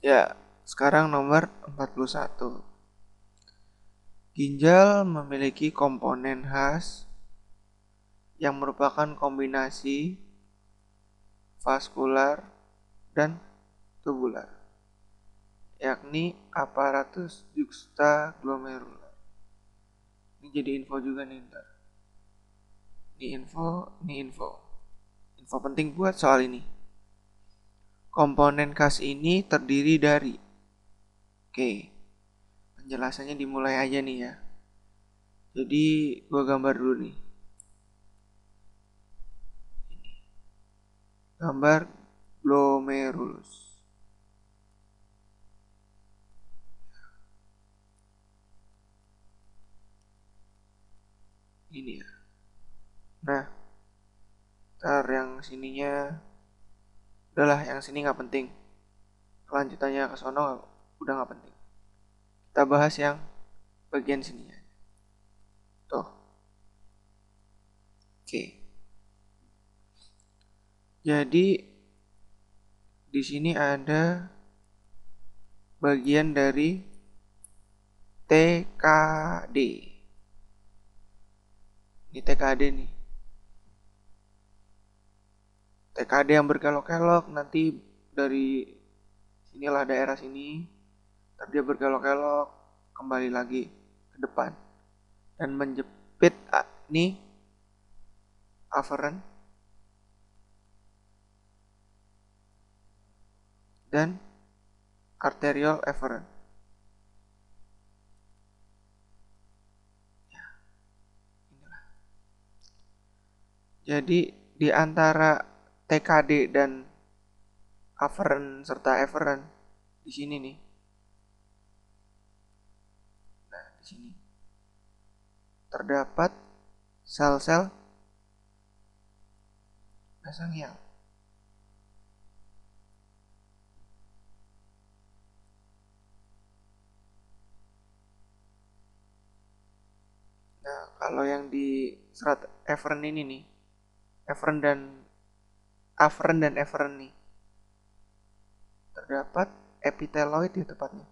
Ya, sekarang nomor 41. Ginjal memiliki komponen khas yang merupakan kombinasi vaskular dan tubular, yakni aparatus juxtaglomerular. Ini jadi info juga nih ntar. Ini info. Info penting buat soal ini. Komponen khas ini terdiri dari. Oke, penjelasannya dimulai aja nih ya. Jadi gua gambar dulu nih. Gambar glomerulus. Ini ya. Nah, ntar yang sininya udahlah, yang sini nggak penting. Kelanjutannya ke sono udah nggak penting. Kita bahas yang bagian sininya. Tuh. Oke. Jadi di sini ada bagian dari TKD. Ini TKD nih. TKD yang berkelok-kelok nanti dari sinilah daerah sini, ntar dia berkelok-kelok kembali lagi ke depan dan menjepit ini afferent dan arterial efferent. Jadi di antara TKD dan afferent serta efferent di sini nih. Nah, di sini terdapat sel-sel mesangial. Nah, kalau yang di serat efferent ini nih, efferent dan efferent nih, terdapat epiteloid ya tepatnya.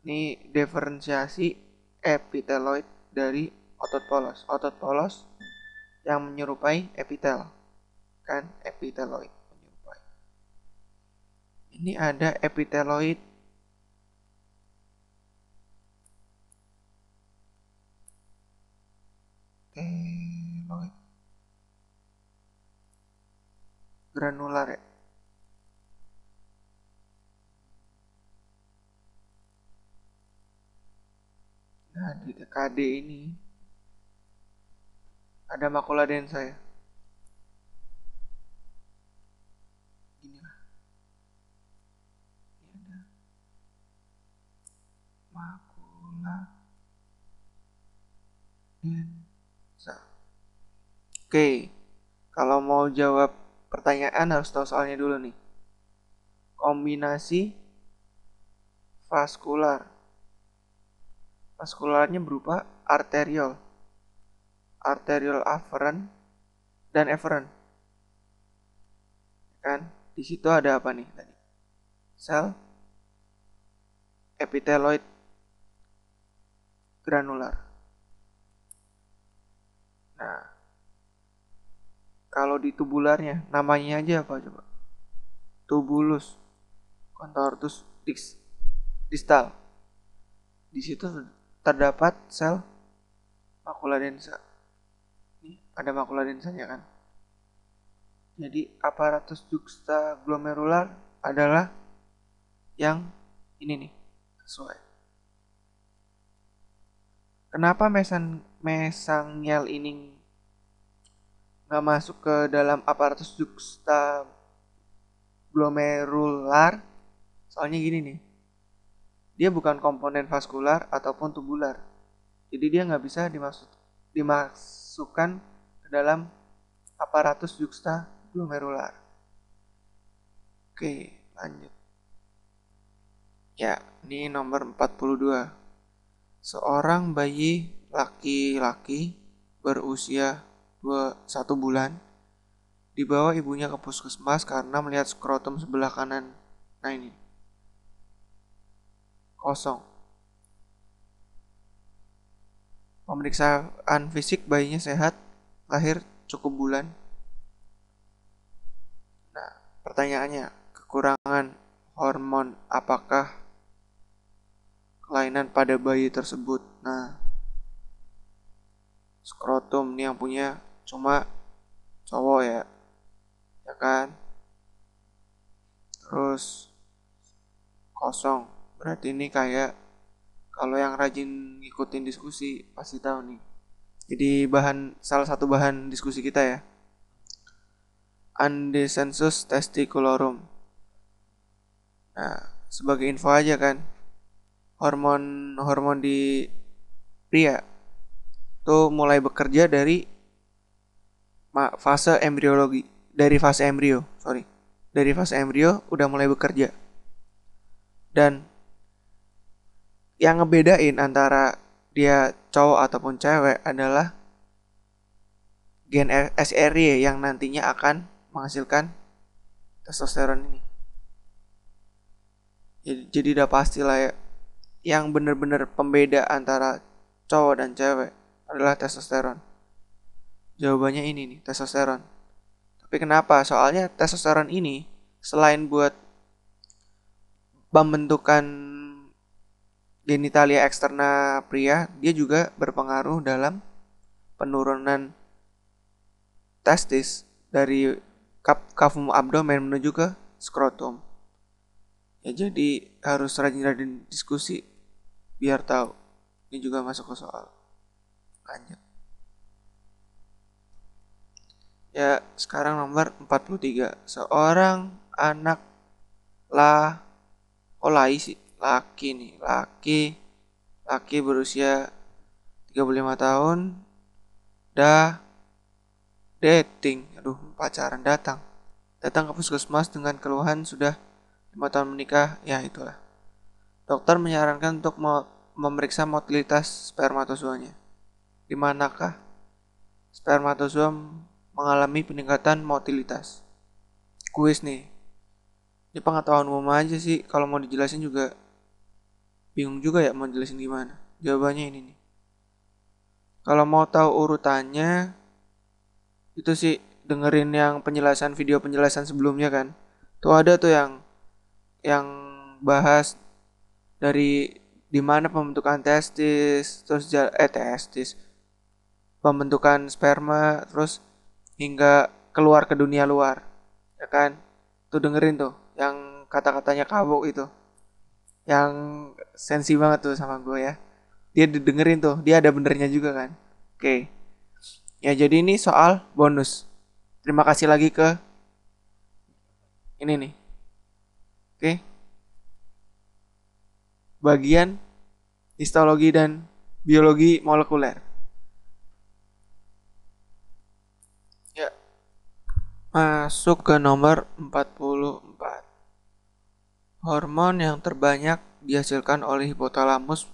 Ini diferensiasi epiteloid dari otot polos. Otot polos yang menyerupai epitel, kan epiteloid menyerupai. Ini ada epiteloid granular ya. Nah, di TKD ini ada makula densa ya. Inilah, ini ada makula densa. Oke, kalau mau jawab pertanyaan harus tahu soalnya dulu nih. Kombinasi vaskular. Vaskularnya berupa arterial, arterial afferent dan efferent. Kan? Di situ ada apa nih tadi? Sel epiteloid granular. Nah, kalau di tubularnya namanya aja apa coba? Tubulus contortus distal. Di situ terdapat sel makula densa. Ini ada makula densanya kan? Jadi aparatus juxtaglomerular adalah yang ini nih, sesuai. Kenapa mesangial ini nggak masuk ke dalam aparatus juxtaglomerular? Soalnya gini nih, dia bukan komponen vaskular ataupun tubular. Jadi dia nggak bisa dimasukkan ke dalam aparatus juxtaglomerular. Oke, lanjut. Ya, ini nomor 42. Seorang bayi laki-laki berusia 1 bulan dibawa ibunya ke puskesmas karena melihat skrotum sebelah kanan. Nah ini, kosong. Pemeriksaan fisik bayinya sehat, lahir cukup bulan. Nah, pertanyaannya, kekurangan hormon apakah kelainan pada bayi tersebut? Nah, skrotum nih yang punya cuma cowok ya kan? Terus kosong. Berarti ini kayak kalau yang rajin ngikutin diskusi pasti tahu nih. Jadi salah satu bahan diskusi kita ya. Undescensus testiculorum. Nah, sebagai info aja kan, hormon-hormon di pria tuh mulai bekerja dari fase embriologi, dari fase embrio, sorry. Dari fase embrio udah mulai bekerja. Dan yang ngebedain antara dia cowok ataupun cewek adalah gen SRY yang nantinya akan menghasilkan testosteron ini. Jadi udah pasti lah ya, yang bener-bener pembeda antara cowok dan cewek adalah testosteron. Jawabannya ini nih, testosteron. Tapi kenapa? Soalnya testosteron ini selain buat pembentukan genitalia eksterna pria, dia juga berpengaruh dalam penurunan testis dari cavum abdomen menuju ke skrotum. Ya jadi harus rajin-rajin diskusi biar tahu. Ini juga masuk ke soal. Lanjut. Ya, sekarang nomor 43. Seorang anak laki nih, laki berusia 35 tahun dah pacaran datang ke puskesmas dengan keluhan sudah 5 tahun menikah, ya itulah. Dokter menyarankan untuk memeriksa motilitas spermatozoanya. Di manakah spermatozoa mengalami peningkatan motilitas? Kuis nih. Ini pengetahuan umum aja sih, kalau mau dijelasin juga bingung juga ya mau jelasin gimana. Jawabannya ini nih. Kalau mau tahu urutannya, itu sih dengerin yang video penjelasan sebelumnya kan. Tuh ada tuh yang bahas dari di mana pembentukan pembentukan sperma, terus hingga keluar ke dunia luar, ya kan? Tuh dengerin tuh, yang kata-katanya kabuk itu, yang sensi banget tuh sama gue ya. Dia didengerin tuh, dia ada benernya juga kan. Oke, ya jadi ini soal bonus. Terima kasih lagi ke ini nih. Oke, bagian histologi dan biologi molekuler. Ya, masuk ke nomor 44. Hormon yang terbanyak dihasilkan oleh hipotalamus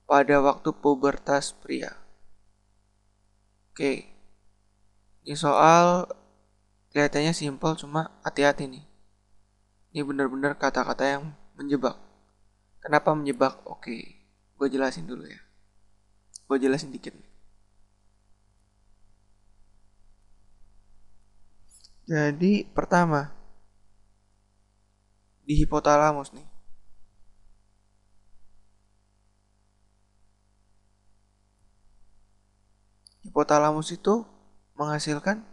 pada waktu pubertas pria. Oke, ini soal kelihatannya simpel, cuma hati-hati nih. Ini benar-benar kata-kata yang menjebak. Kenapa menjebak? Oke, gue jelasin dulu ya. Gue jelasin dikit nih. Jadi pertama, di hipotalamus nih. Hipotalamus itu menghasilkan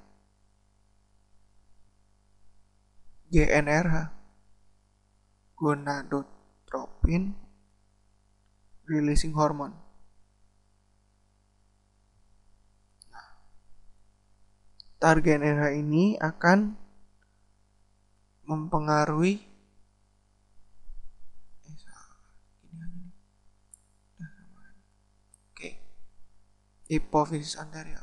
GnRH, gonadotropin releasing hormone. Target GnRH ini akan mempengaruhi hipofisis anterior.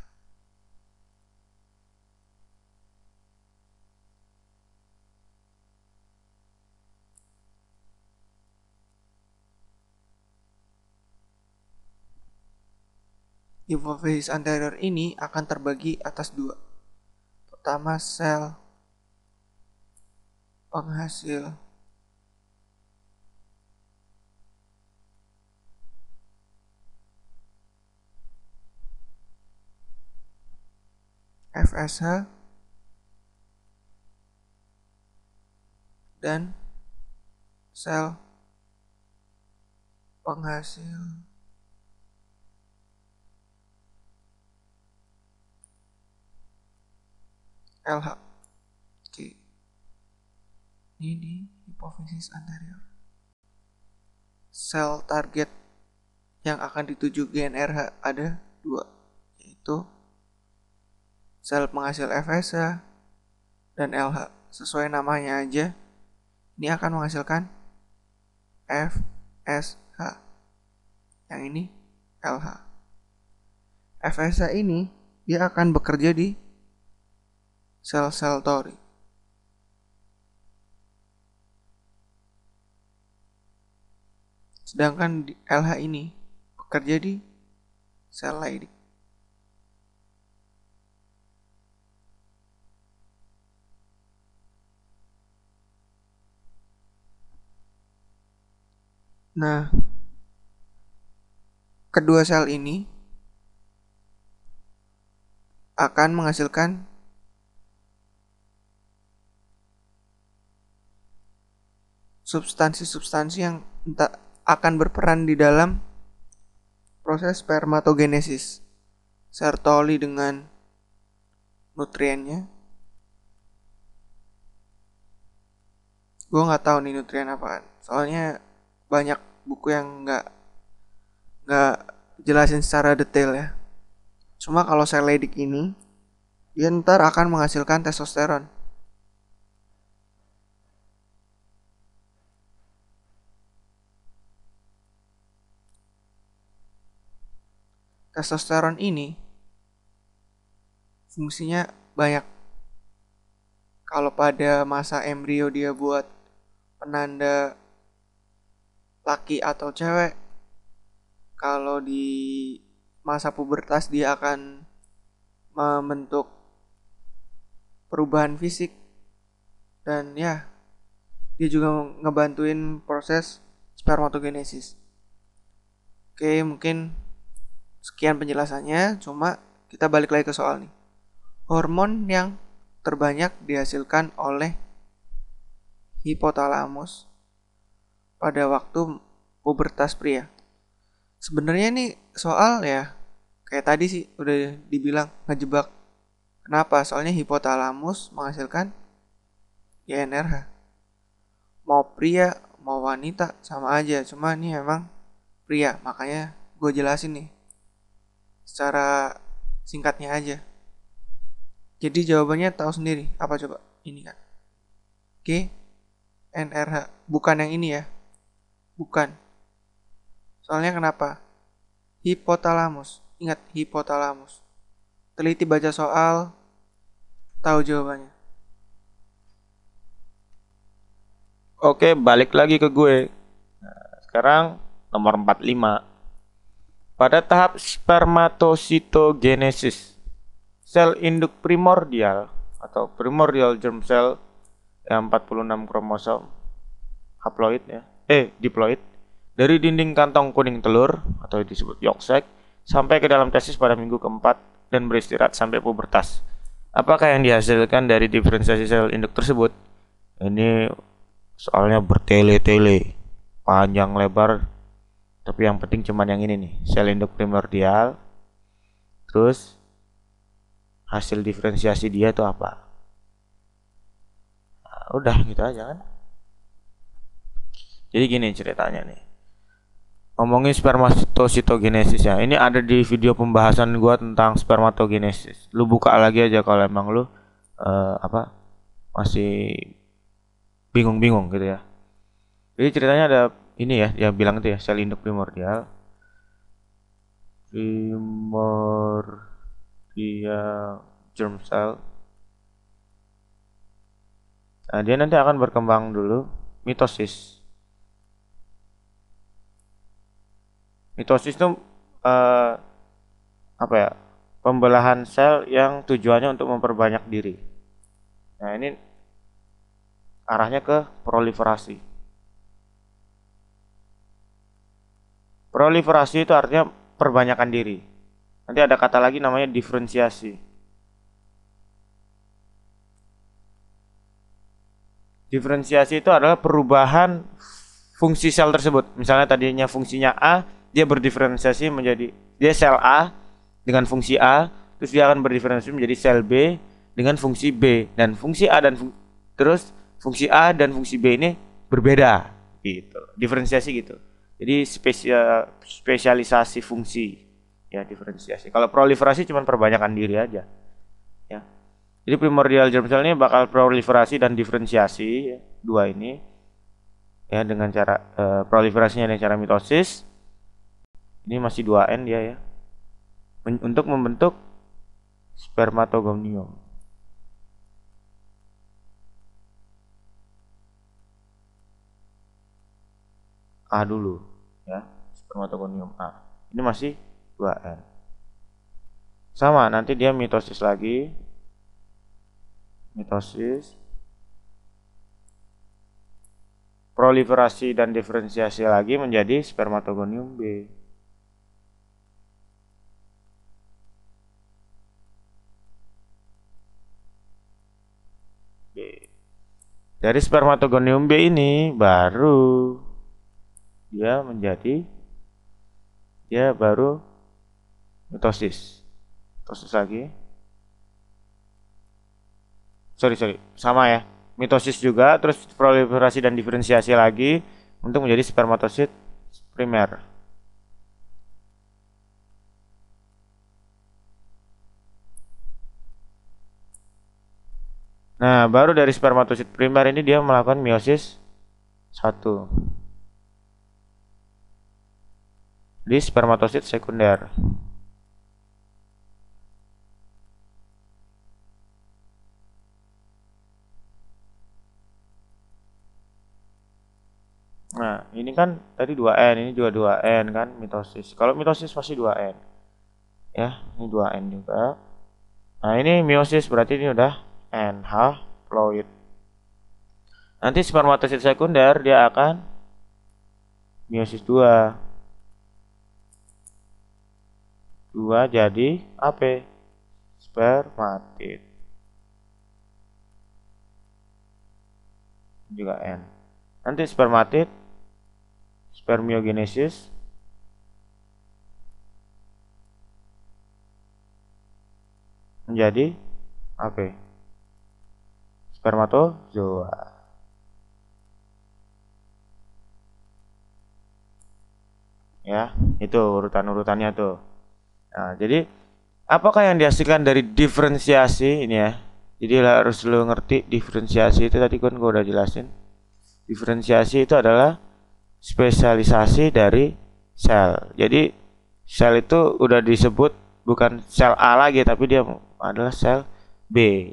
Hipofisis anterior ini akan terbagi atas dua. pertama sel penghasil FSH dan sel penghasil LH. Oke. Ini di hipofisis anterior. Sel target yang akan dituju GNRH ada dua, yaitu sel penghasil FSH dan LH. Sesuai namanya aja, ini akan menghasilkan FSH. Yang ini LH. FSH ini dia akan bekerja di sel-sel tori. Sedangkan di LH ini bekerja di sel Leydig. Nah, kedua sel ini akan menghasilkan substansi-substansi yang akan berperan di dalam proses spermatogenesis. Sertoli dengan nutriennya. Gue nggak tahu nih nutrien apaan. Soalnya banyak buku yang nggak jelasin secara detail ya. Cuma kalau sel Leydig ini, dia ntar akan menghasilkan testosteron. Testosteron ini fungsinya banyak. Kalau pada masa embrio dia buat penanda laki atau cewek. Kalau di masa pubertas dia akan membentuk perubahan fisik. Dan ya, dia juga ngebantuin proses spermatogenesis. Oke, mungkin sekian penjelasannya, cuma kita balik lagi ke soal nih. Hormon yang terbanyak dihasilkan oleh hipotalamus pada waktu pubertas pria. Sebenarnya nih soal ya kayak tadi sih udah dibilang ngejebak. Kenapa? Soalnya hipotalamus menghasilkan GNRH. Mau pria, mau wanita sama aja. Cuma ini emang pria, makanya gue jelasin nih secara singkatnya aja. Jadi jawabannya tahu sendiri. Apa coba? Ini kan. GNRH. Bukan yang ini ya. Bukan. Soalnya kenapa? Hipotalamus. Ingat hipotalamus. Teliti baca soal, tahu jawabannya. Oke, balik lagi ke gue. Nah, sekarang nomor 45. Pada tahap spermatositogenesis, sel induk primordial atau primordial germ cell yang 46 kromosom haploid ya, diploid dari dinding kantong kuning telur atau disebut yolk sac sampai ke dalam testis pada minggu keempat dan beristirahat sampai pubertas. Apakah yang dihasilkan dari diferensiasi sel induk tersebut? Ini soalnya bertele-tele, panjang lebar, tapi yang penting cuman yang ini nih, sel induk primordial. Terus hasil diferensiasi dia itu apa? Nah, udah gitu aja kan. Jadi gini ceritanya nih. Ngomongin spermatositogenesis ya. Ini ada di video pembahasan gua tentang spermatogenesis. Lu buka lagi aja kalau emang lu masih bingung-bingung gitu ya. Jadi ceritanya ada ini ya, yang bilang itu ya, sel induk primordial. Primordial germ cell. Nah, dia nanti akan berkembang dulu mitosis. Mitosis itu apa ya? Pembelahan sel yang tujuannya untuk memperbanyak diri. Nah, ini arahnya ke proliferasi. Proliferasi itu artinya perbanyakan diri. Nanti ada kata lagi namanya diferensiasi. Diferensiasi itu adalah perubahan fungsi sel tersebut. Misalnya tadinya fungsinya A, dia berdiferensiasi menjadi dia sel A dengan fungsi A, terus dia akan berdiferensiasi menjadi sel B dengan fungsi B, dan fungsi A dan terus fungsi A dan fungsi B ini berbeda gitu. Diferensiasi gitu. Jadi spesialisasi fungsi ya, diferensiasi. Kalau proliferasi cuma perbanyakan diri aja ya. Jadi primordial germ cell ini bakal proliferasi dan diferensiasi ya, dua ini ya, dengan cara proliferasinya dengan cara mitosis. Ini masih 2N dia ya. Untuk membentuk spermatogonium. A dulu ya, spermatogonium A. Ini masih 2N. Sama, nanti dia mitosis lagi. Mitosis, proliferasi dan diferensiasi lagi menjadi spermatogonium B. Dari spermatogonium B ini baru dia baru mitosis. Mitosis lagi. Sorry, sama ya. Mitosis juga, terus proliferasi dan diferensiasi lagi untuk menjadi spermatosit primer. Nah, baru dari spermatosit primer ini dia melakukan meiosis 1 di spermatosit sekunder. Nah, ini kan tadi 2N, ini juga 2N kan mitosis. Kalau mitosis pasti 2N. Ya, ini 2N juga. Nah, ini meiosis berarti ini udah NH haploid. Nanti spermatosit sekunder dia akan meiosis 2. 2 jadi apa? Spermatid. Juga N. Nanti spermatid spermiogenesis menjadi apa? Spermatozoa. Ya, itu urutan-urutannya tuh. Nah, jadi apakah yang dihasilkan dari diferensiasi ini ya? Jadi harus lo ngerti diferensiasi itu tadi kan gue udah jelasin. Diferensiasi itu adalah spesialisasi dari sel. Jadi sel itu udah disebut bukan sel A lagi, tapi dia adalah sel B.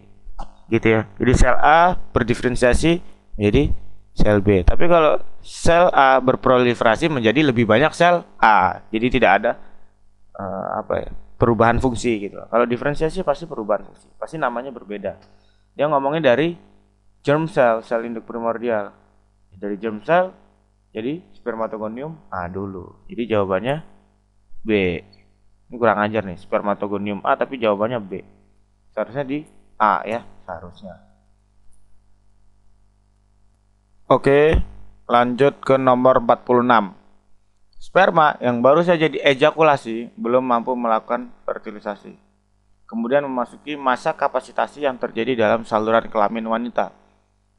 Gitu ya. Jadi sel A berdiferensiasi menjadi sel B. Tapi kalau sel A berproliferasi menjadi lebih banyak sel A. Jadi tidak ada perubahan fungsi gitu. Kalau diferensiasi pasti perubahan fungsi. Pasti namanya berbeda. Dia ngomongin dari germ cell, sel induk primordial. Dari germ cell jadi spermatogonium A dulu. Jadi jawabannya B. Ini kurang ajar nih, spermatogonium A tapi jawabannya B. Seharusnya di A ya, seharusnya. Oke, lanjut ke nomor 46. Sperma yang baru saja diejakulasi belum mampu melakukan fertilisasi. Kemudian memasuki masa kapasitasi yang terjadi dalam saluran kelamin wanita.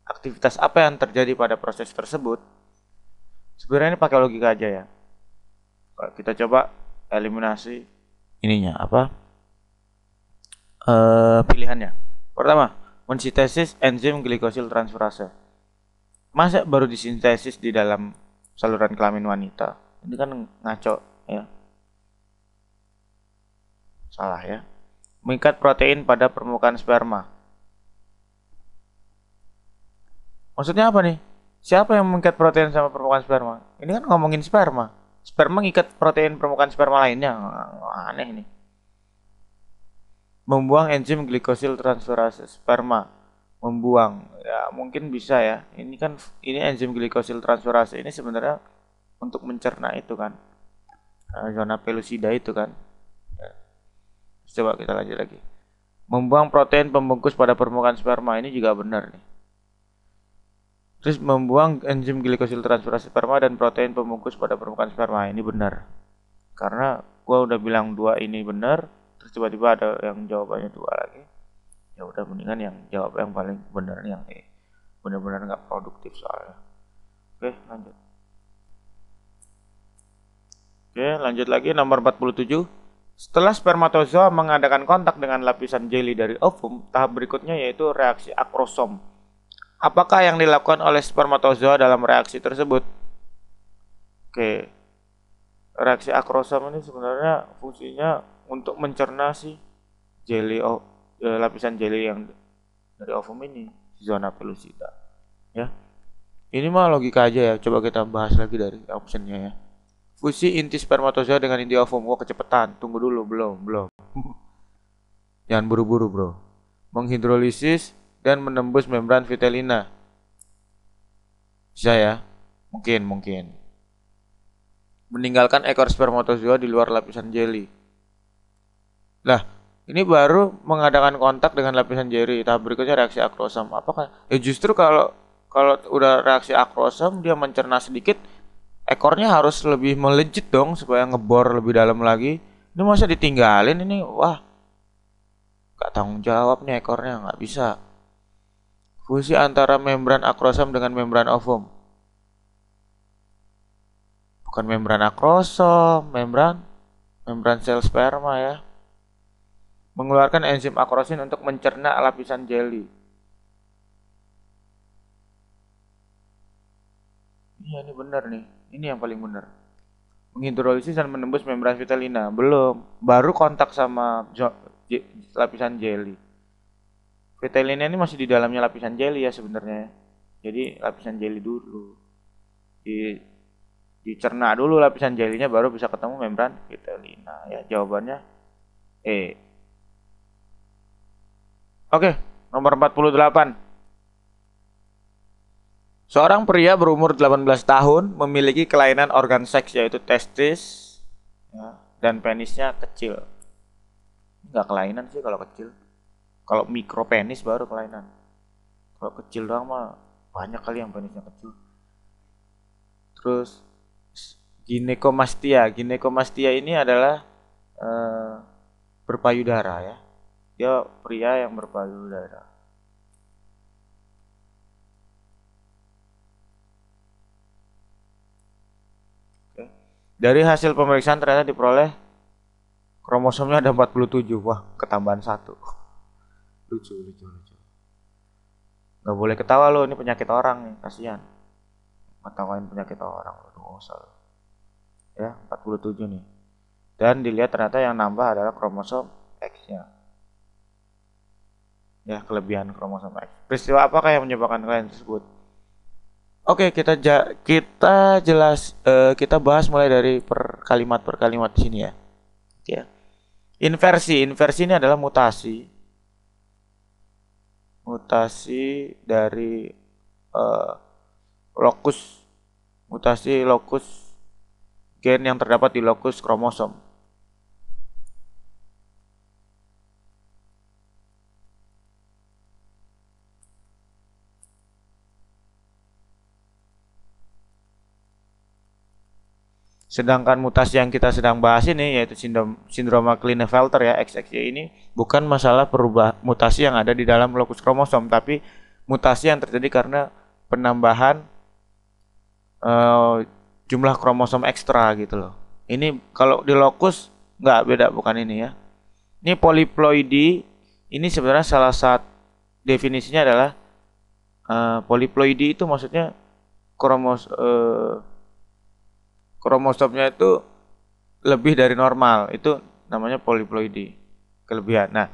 Aktivitas apa yang terjadi pada proses tersebut? Sebenarnya ini pakai logika aja ya. Kita coba eliminasi ininya apa? Pilihannya. Pertama, mensintesis enzim glikosil transferase. Masa baru disintesis di dalam saluran kelamin wanita? Ini kan ngaco ya. Salah ya. Mengikat protein pada permukaan sperma. Maksudnya apa nih? Siapa yang mengikat protein sama permukaan sperma? Ini kan ngomongin sperma. Sperma mengikat protein permukaan sperma lainnya. Aneh nih. Membuang enzim glikosil transferase sperma membuang. Ya, mungkin bisa ya. Ini enzim glikosil transferase ini sebenarnya untuk mencerna itu kan. Zona pellucida itu kan. Ya, coba kita lanjut lagi. Membuang protein pembungkus pada permukaan sperma ini juga benar nih. Terus membuang enzim glikosil transferase sperma dan protein pembungkus pada permukaan sperma ini benar. Karena gua udah bilang dua ini benar, terus tiba-tiba ada yang jawabannya dua lagi. Ya udah mendingan yang jawab yang paling benar yang E. Benar-benar nggak produktif soalnya. Oke, lanjut. Oke, lanjut lagi nomor 47. Setelah spermatozoa mengadakan kontak dengan lapisan jeli dari ovum, tahap berikutnya yaitu reaksi akrosom. Apakah yang dilakukan oleh spermatozoa dalam reaksi tersebut? Oke, reaksi akrosom ini sebenarnya fungsinya untuk mencerna si lapisan jeli yang dari ovum ini, zona pellucida. Ya, ini mah logika aja ya. Coba kita bahas lagi dari optionnya ya. Fusi inti spermatozoa dengan inti ovum. Wah, kecepatan. Tunggu dulu, belum. Jangan buru-buru, bro. Menghidrolisis dan menembus membran vitellina. Bisa ya? Mungkin. Meninggalkan ekor spermatozoa di luar lapisan jeli. Lah, ini baru mengadakan kontak dengan lapisan jeli. Tahap berikutnya reaksi akrosom. Apakah? Ya justru kalau udah reaksi akrosom dia mencerna sedikit, ekornya harus lebih melejit dong supaya ngebor lebih dalam lagi. Ini masa ditinggalin ini? Wah, gak tanggung jawab nih ekornya, nggak bisa. Fusi antara membran akrosom dengan membran ovum. Bukan membran akrosom, membran sel sperma ya. Mengeluarkan enzim akrosin untuk mencerna lapisan jeli. Iya, ini benar nih. Ini yang paling benar. Menghidrolisis dan menembus membran vitellina. Belum. Baru kontak sama lapisan jeli. Vitellina ini masih di dalamnya lapisan jeli ya sebenarnya. Jadi lapisan jeli dulu. Dicerna dulu lapisan jelinya baru bisa ketemu membran vitellina. Ya, jawabannya E. Oke, nomor 48. Seorang pria berumur 18 tahun memiliki kelainan organ seks yaitu testis ya, dan penisnya kecil. Enggak kelainan sih kalau kecil. Kalau mikropenis baru kelainan. Kalau kecil doang mah banyak kali yang penisnya kecil. Terus ginekomastia. Ginekomastia ini adalah berpayudara ya. Dia pria yang berpayudara. Oke. Dari hasil pemeriksaan ternyata diperoleh kromosomnya ada 47. Wah, ketambahan 1. Lucu. Gak boleh ketawa lo, ini penyakit orang nih, kasihan. Ngetawain penyakit orang lo, dosa lo. Ya, 47 nih. Dan dilihat ternyata yang nambah adalah kromosom X-nya. Ya, kelebihan kromosom X. Peristiwa apakah yang menyebabkan kelainan tersebut? Oke, kita bahas mulai dari per kalimat di sini ya. Oke. Inversi ini adalah mutasi dari mutasi lokus gen yang terdapat di lokus kromosom. Sedangkan mutasi yang kita sedang bahas ini yaitu sindroma Klinefelter ya XXY ini bukan masalah mutasi yang ada di dalam lokus kromosom, tapi mutasi yang terjadi karena penambahan jumlah kromosom ekstra gitu loh. Ini kalau di lokus nggak beda, bukan ini ya. Ini poliploidi, ini sebenarnya salah satu definisinya adalah poliploidi itu maksudnya kromosomnya itu lebih dari normal, itu namanya poliploidi, kelebihan. Nah,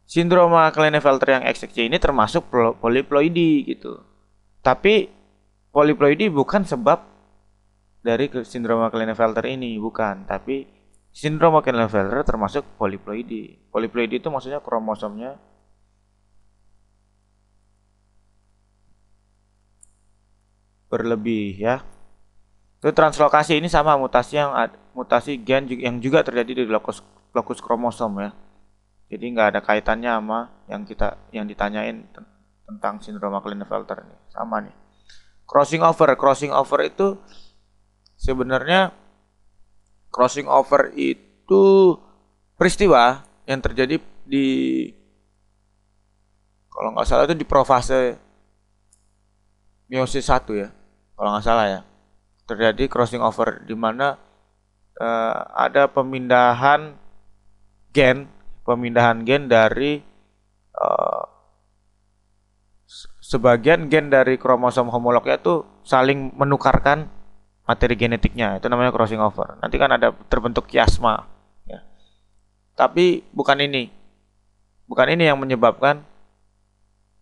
sindroma Klinefelter yang XXY ini termasuk poliploidi gitu. Tapi poliploidi bukan sebab dari sindroma Klinefelter ini, bukan. Tapi sindroma Klinefelter termasuk poliploidi. Poliploidi itu maksudnya kromosomnya berlebih ya. Itu translokasi ini sama mutasi gen yang juga terjadi di lokus kromosom ya. Jadi nggak ada kaitannya sama yang ditanyain tentang sindroma Klinefelter nih. Sama nih. Crossing over itu sebenarnya peristiwa yang terjadi di, kalau nggak salah itu di profase meiosis 1 ya, kalau nggak salah ya. Terjadi crossing over di mana ada pemindahan gen dari sebagian gen dari kromosom homolognya itu saling menukarkan materi genetiknya, itu namanya crossing over. Nanti kan ada terbentuk kiasma ya. Tapi bukan ini yang menyebabkan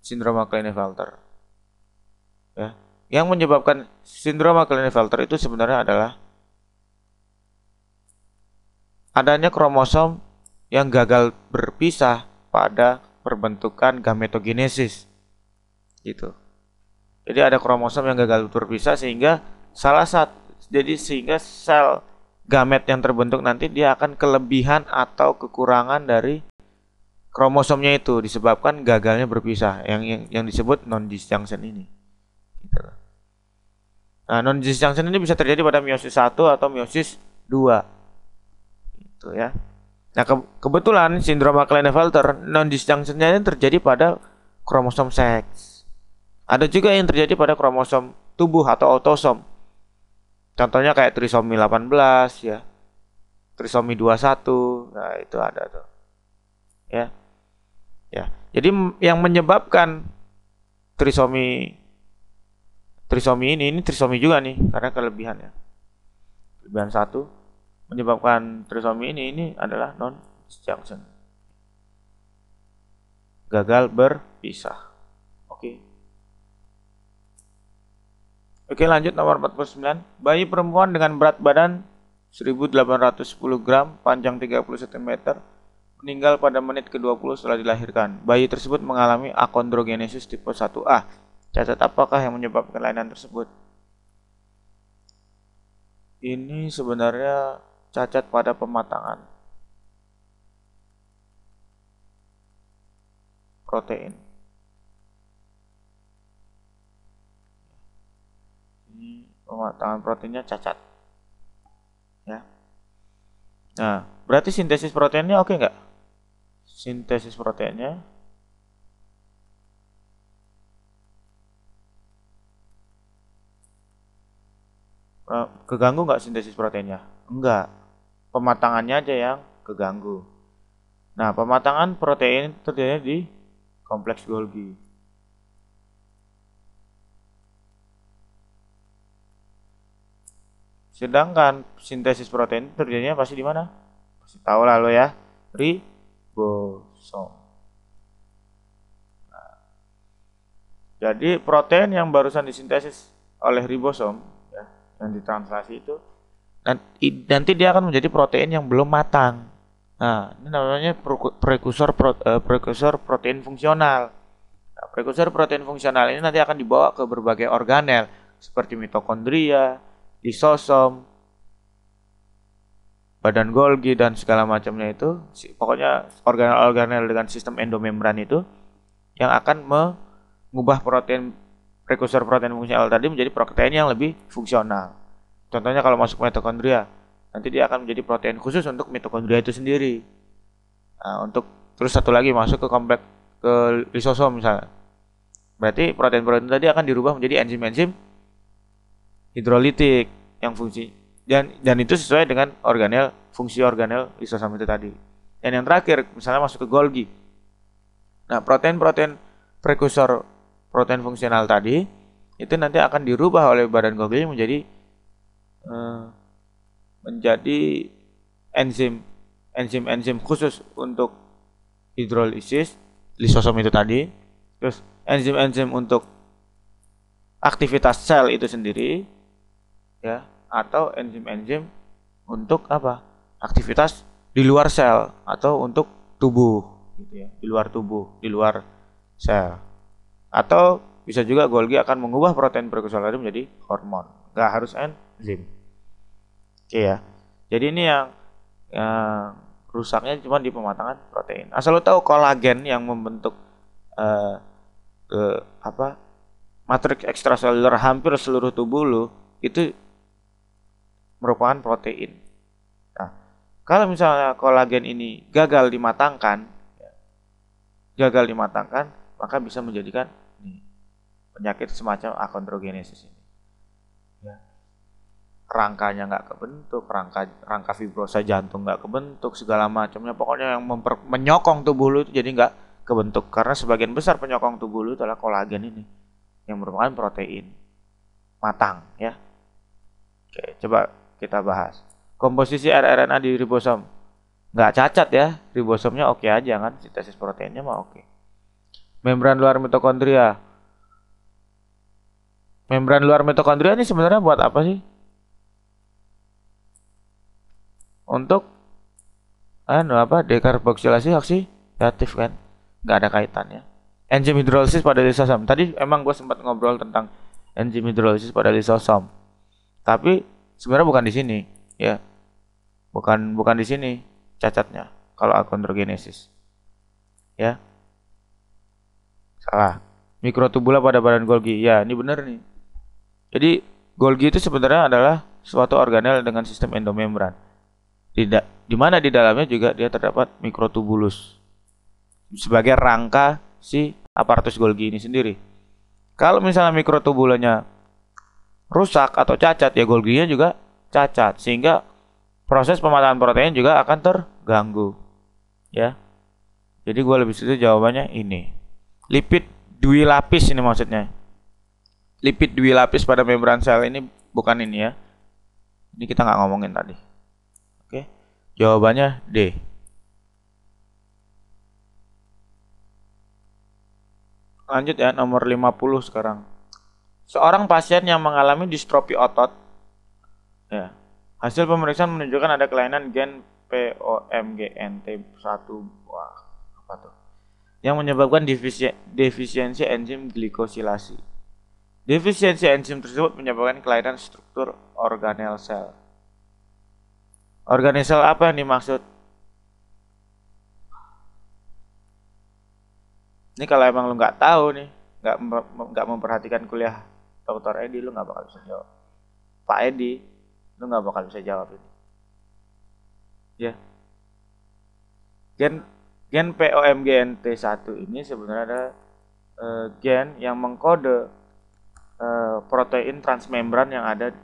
sindroma Klinefelter ya. Yang menyebabkan sindroma Klinefelter itu sebenarnya adalah adanya kromosom yang gagal berpisah pada perbentukan gametogenesis gitu. Jadi ada kromosom yang gagal berpisah sehingga sehingga sel gamet yang terbentuk nanti dia akan kelebihan atau kekurangan dari kromosomnya itu disebabkan gagalnya berpisah yang disebut non-disjunction ini. Gitu. Nah, non-disjunction ini bisa terjadi pada meiosis 1 atau meiosis 2. Gitu ya. Nah, kebetulan sindroma Klinefelter non-disjunctionnya ini terjadi pada kromosom seks. Ada juga yang terjadi pada kromosom tubuh atau autosom. Contohnya kayak trisomi 18 ya. Trisomi 21. Nah, itu ada tuh. Ya. Ya. Jadi yang menyebabkan trisomi ini trisomi juga nih karena kelebihan ya. Kelebihan 1 menyebabkan trisomi ini adalah non-disjunction. Gagal berpisah. Oke, lanjut nomor 49. Bayi perempuan dengan berat badan 1810 gram, panjang 30 cm, meninggal pada menit ke-20 setelah dilahirkan. Bayi tersebut mengalami akondrogenesis tipe 1A. Cacat apakah yang menyebabkan kelainan tersebut? Ini sebenarnya cacat pada pematangan protein. Ini pematangan proteinnya cacat ya. Nah, berarti sintesis proteinnya oke nggak? Sintesis proteinnya keganggu nggak sintesis proteinnya? Enggak, pematangannya aja yang keganggu. Nah, pematangan protein terjadi di kompleks Golgi. Sedangkan sintesis protein terjadinya pasti di mana? Pasti tahu lah lo ya, ribosom. Nah, jadi protein yang barusan disintesis oleh ribosom ya, yang ditranslasi itu nanti dia akan menjadi protein yang belum matang. Nah, ini namanya prekursor protein fungsional. Nah, prekursor protein fungsional ini nanti akan dibawa ke berbagai organel seperti mitokondria, lisosom, badan Golgi dan segala macamnya itu, pokoknya organel-organel dengan sistem endomembran itu yang akan mengubah prekursor protein fungsional tadi menjadi protein yang lebih fungsional. Contohnya kalau masuk mitokondria, nanti dia akan menjadi protein khusus untuk mitokondria itu sendiri. Nah, terus satu lagi masuk ke lisosom misalnya. Berarti protein-protein tadi akan dirubah menjadi enzim-enzim hidrolitik yang fungsi dan itu sesuai dengan fungsi organel lisosom itu tadi. Dan yang terakhir misalnya masuk ke Golgi. Nah, protein-protein prekursor protein fungsional tadi itu nanti akan dirubah oleh badan Golgi menjadi enzim khusus untuk hidrolisis lisosom itu tadi. Terus enzim-enzim untuk aktivitas sel itu sendiri ya, atau enzim-enzim untuk apa? Aktivitas di luar sel atau untuk tubuh gitu ya, di luar tubuh, di luar sel. Atau bisa juga Golgi akan mengubah protein prekursor tadi menjadi hormon. Nggak harus enzim. Oke ya. Jadi ini yang rusaknya cuma di pematangan protein. Asal lo tahu kolagen yang membentuk eh, matriks ekstraseluler hampir seluruh tubuh lo itu merupakan protein. Nah, kalau misalnya kolagen ini gagal dimatangkan, maka bisa menjadikan penyakit semacam achondrogenesis ini. Ya. Rangkanya nggak kebentuk, rangka fibrosa jantung nggak kebentuk, segala macamnya. Pokoknya yang menyokong tubuh lu itu jadi nggak kebentuk karena sebagian besar penyokong tubuh lu adalah kolagen ini yang merupakan protein matang ya. Oke, coba kita bahas komposisi rRNA di ribosom. Nggak cacat ya, ribosomnya oke aja kan, sintesis proteinnya mah oke. Membran luar mitokondria. Membran luar mitokondria ini sebenarnya buat apa sih? Untuk dekarboksilasi oksidatif kan, nggak ada kaitannya. Enzim hidrolisis pada lisosom. Tadi emang gue sempat ngobrol tentang enzim hidrolisis pada lisosom, tapi sebenarnya bukan di sini ya, bukan di sini cacatnya kalau achondrogenesis ya. Salah. Mikrotubula pada badan Golgi. Ya, ini benar nih. Jadi Golgi itu sebenarnya adalah suatu organel dengan sistem endomembran. Di mana di dalamnya juga dia terdapat mikrotubulus sebagai rangka si aparatus Golgi ini sendiri. Kalau misalnya mikrotubulanya rusak atau cacat, ya Golginya juga cacat, sehingga proses pematangan protein juga akan terganggu. Ya. Jadi gue lebih setuju jawabannya ini. Lipid dwilapis ini maksudnya. Lipid dwilapis pada membran sel ini bukan ini ya. Ini kita nggak ngomongin tadi. Oke. Jawabannya D. Lanjut ya, nomor 50 sekarang. Seorang pasien yang mengalami distrofi otot ya. Hasil pemeriksaan menunjukkan ada kelainan gen POMGNT1. Wah, apa tuh? Yang menyebabkan defisiensi enzim glikosilasi. Defisiensi enzim tersebut menyebabkan kelainan struktur organel sel. Organel sel apa yang dimaksud? Ini kalau emang lu nggak tahu nih, nggak memperhatikan kuliah Dr. Edi, lu nggak bakal bisa jawab. Pak Edi, lu nggak bakal bisa jawab ini. Ya. Gen POMGNT1 ini sebenarnya ada gen yang mengkode protein transmembran yang ada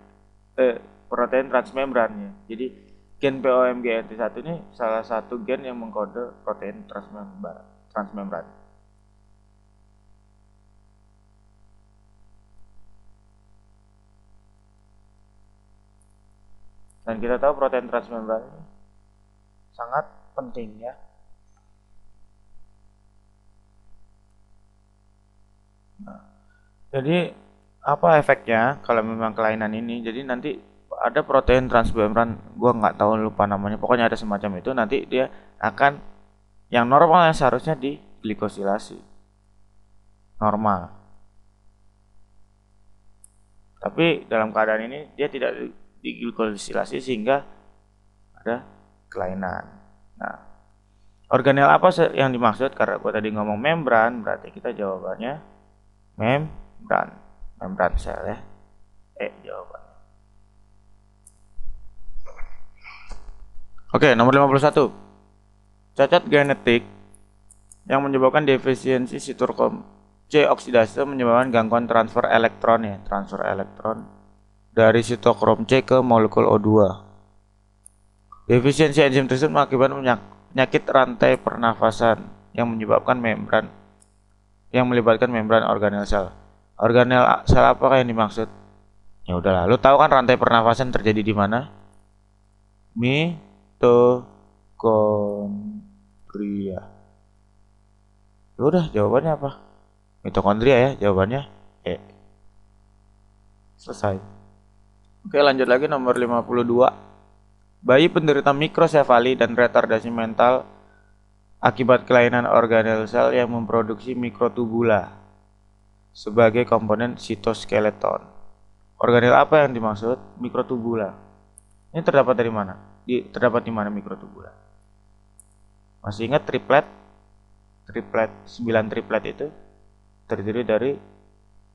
protein transmembrannya. Jadi gen POMGNT1 ini salah satu gen yang mengkode protein transmembran. Dan kita tahu protein transmembran ini sangat penting ya. Nah, jadi apa efeknya kalau memang kelainan ini? Jadi nanti ada protein transmembran, gua nggak tahu, lupa namanya. Pokoknya ada semacam itu. Nanti dia akan yang normal yang seharusnya diglikosilasi normal. Tapi dalam keadaan ini dia tidak diglikosilasi sehingga ada kelainan. Nah, organel apa yang dimaksud? Karena gue tadi ngomong membran, berarti kita jawabannya membran sel ya. Jawabannya. Oke, nomor 51. Cacat genetik yang menyebabkan defisiensi siturkom C oksidase menyebabkan gangguan transfer elektron ya, transfer elektron dari sitokrom C ke molekul O2. Defisiensi enzim tersebut mengakibatkan penyakit rantai pernafasan yang melibatkan membran organel sel. Organel sel apakah yang dimaksud? Ya udahlah, lu tahu kan rantai pernafasan terjadi di mana? Mitokondria. Ya udah, jawabannya apa? Mitokondria ya, jawabannya selesai. Oke, lanjut lagi nomor 52. Bayi penderita mikrosefali dan retardasi mental akibat kelainan organel sel yang memproduksi mikrotubula. sebagai komponen sitoskeleton. Organel apa yang dimaksud? Mikrotubula. Ini terdapat dari mana? Terdapat di mana mikrotubula? Masih ingat triplet? 9 triplet itu terdiri dari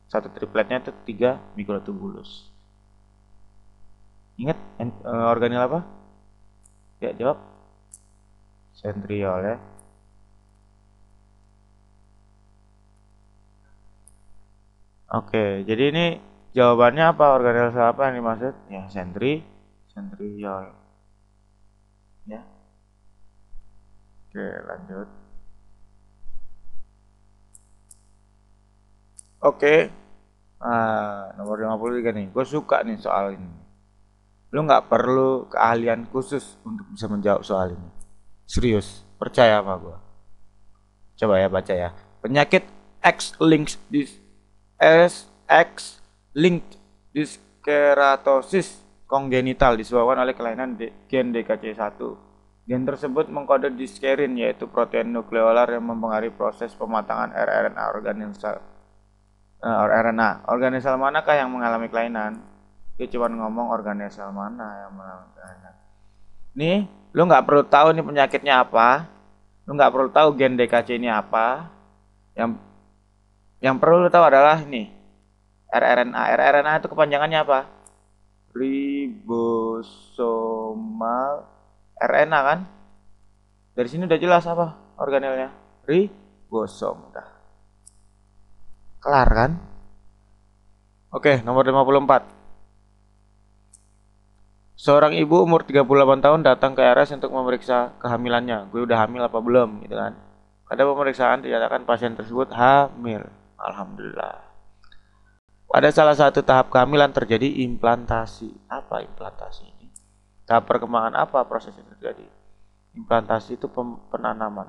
satu tripletnya itu 3 mikrotubulus. Ingat organel apa? Ya, jawab. Sentriol ya. Oke, jadi ini jawabannya apa? Organel sel apa yang dimaksud? Ya, sentriol. Ya. Oke, lanjut. Oke. Nomor 53 nih. Gue suka nih soal ini. Lu nggak perlu keahlian khusus untuk bisa menjawab soal ini. Serius, percaya sama gue. Coba ya baca ya. Penyakit X-linked dyskeratosis kongenital disebabkan oleh kelainan gen DKC1. Gen tersebut mengkode diskerin, yaitu protein nukleolar yang mempengaruhi proses pematangan rRNA organel sel manakah yang mengalami kelainan? Dia cuma ngomong organel sel mana yang mengalami kelainan. Nih, lu nggak perlu tahu nih penyakitnya apa, lu nggak perlu tahu gen DKC ini apa. Yang perlu lu tahu adalah ini rRNA. rRNA itu kepanjangannya apa? Ribosomal RNA kan? Dari sini udah jelas apa organelnya? Ribosom. Udah. Kelar kan? Oke, nomor 54. Seorang ibu umur 38 tahun datang ke RS untuk memeriksa kehamilannya. Gue udah hamil apa belum gitu kan. Pada pemeriksaan dinyatakan pasien tersebut hamil. Alhamdulillah. Pada salah satu tahap kehamilan terjadi implantasi. Apa implantasi ini? Tahap perkembangan apa proses yang terjadi? Implantasi itu penanaman.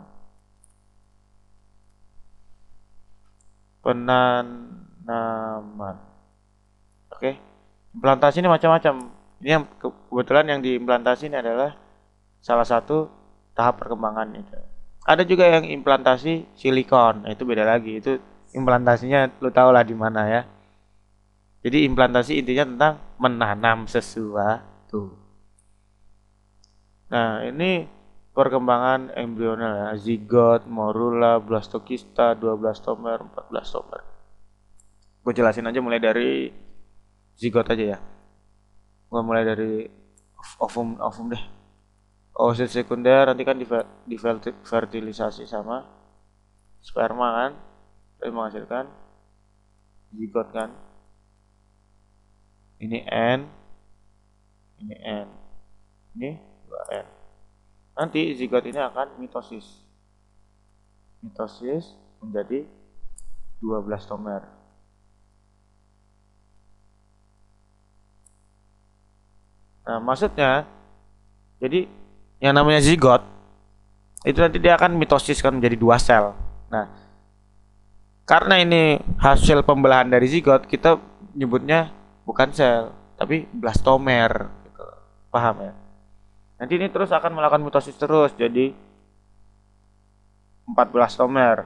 Oke. Implantasi ini macam-macam. Ini yang kebetulan yang diimplantasi ini adalah salah satu tahap perkembangan itu. Ada juga yang implantasi silikon. Nah, itu beda lagi. Itu implantasinya lu tau lah di mana ya. Jadi implantasi intinya tentang menanam sesuatu. Nah, ini perkembangan embrional ya. Zigot, morula, blastokista, 12 tomer, 14 tomer. Gue jelasin aja mulai dari zigot aja ya. Gue mulai dari ovum deh. Oosit sekunder nanti kan divertilisasi sama sperma kan, terus menghasilkan zigot kan. Ini N, ini N, ini 2N. Nanti zigot ini akan mitosis menjadi 12 tomer. Nah, maksudnya jadi yang namanya zigot itu nanti dia akan mitosis kan menjadi 2 sel. Nah, karena ini hasil pembelahan dari zigot, kita nyebutnya bukan sel, tapi blastomer gitu. Paham ya? Nanti ini terus akan melakukan mitosis terus jadi 14 tomer.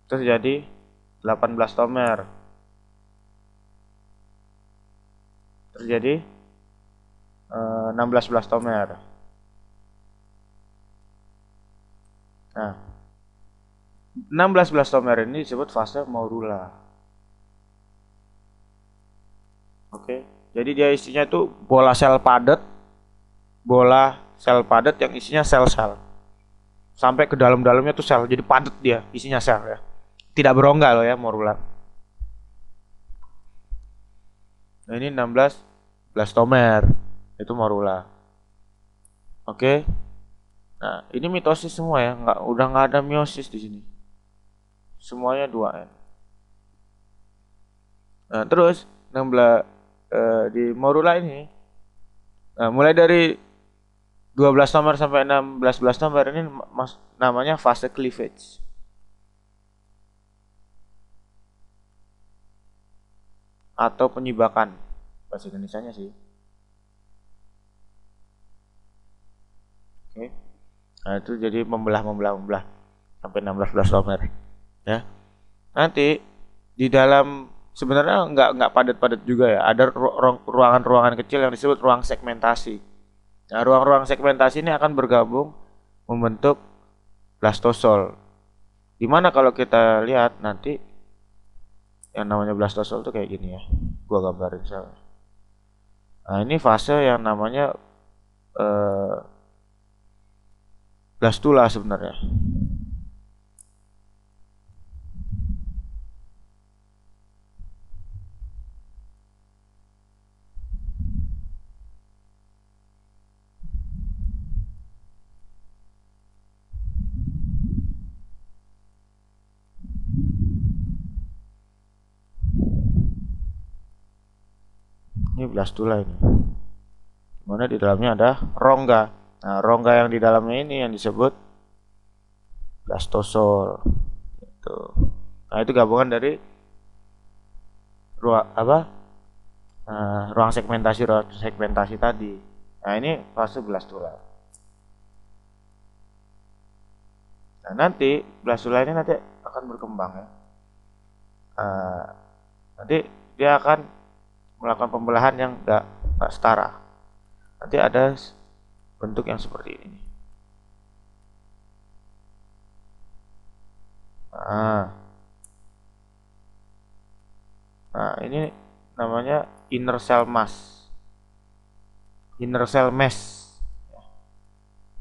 Terus jadi 18 tomer. Terjadi 16 blastomer. Nah, 16 blastomer ini disebut fase morula. Oke, jadi dia isinya itu bola sel padat yang isinya sel-sel. Sampai ke dalam-dalamnya tuh sel, jadi padat dia, isinya sel ya. Tidak berongga loh ya morula. Nah, ini 16 blastomer itu morula. Oke. Nah, ini mitosis semua ya, udah nggak ada meiosis di sini. Semuanya 2N. Nah, terus 16 di morula ini mulai dari 12 tomer sampai 16 blastomer ini namanya fase cleavage. Atau penyibakan bahasa Indonesianya sih. Oke. Nah, itu jadi membelah. sampai 16 blastomer ya. Nanti di dalam sebenarnya nggak padat-padat juga ya. Ada ruangan-ruangan kecil yang disebut ruang segmentasi. Nah, ruang-ruang segmentasi ini akan bergabung membentuk blastosol. Dimana kalau kita lihat nanti yang namanya blastosol tuh kayak gini ya. Gua gambarin salah. Nah, ini fase yang namanya blastula sebenarnya. Ini blastula ini. Dimana di dalamnya ada rongga. Nah, rongga yang di dalamnya ini yang disebut blastosol. Gitu. Nah, itu gabungan dari ruang segmentasi tadi. Nah, ini fase blastula. Nah, nanti blastula ini nanti akan berkembang ya. Nanti dia akan melakukan pembelahan yang enggak setara. Nanti ada bentuk yang seperti ini. Nah, ini namanya inner cell mass. Inner cell mass.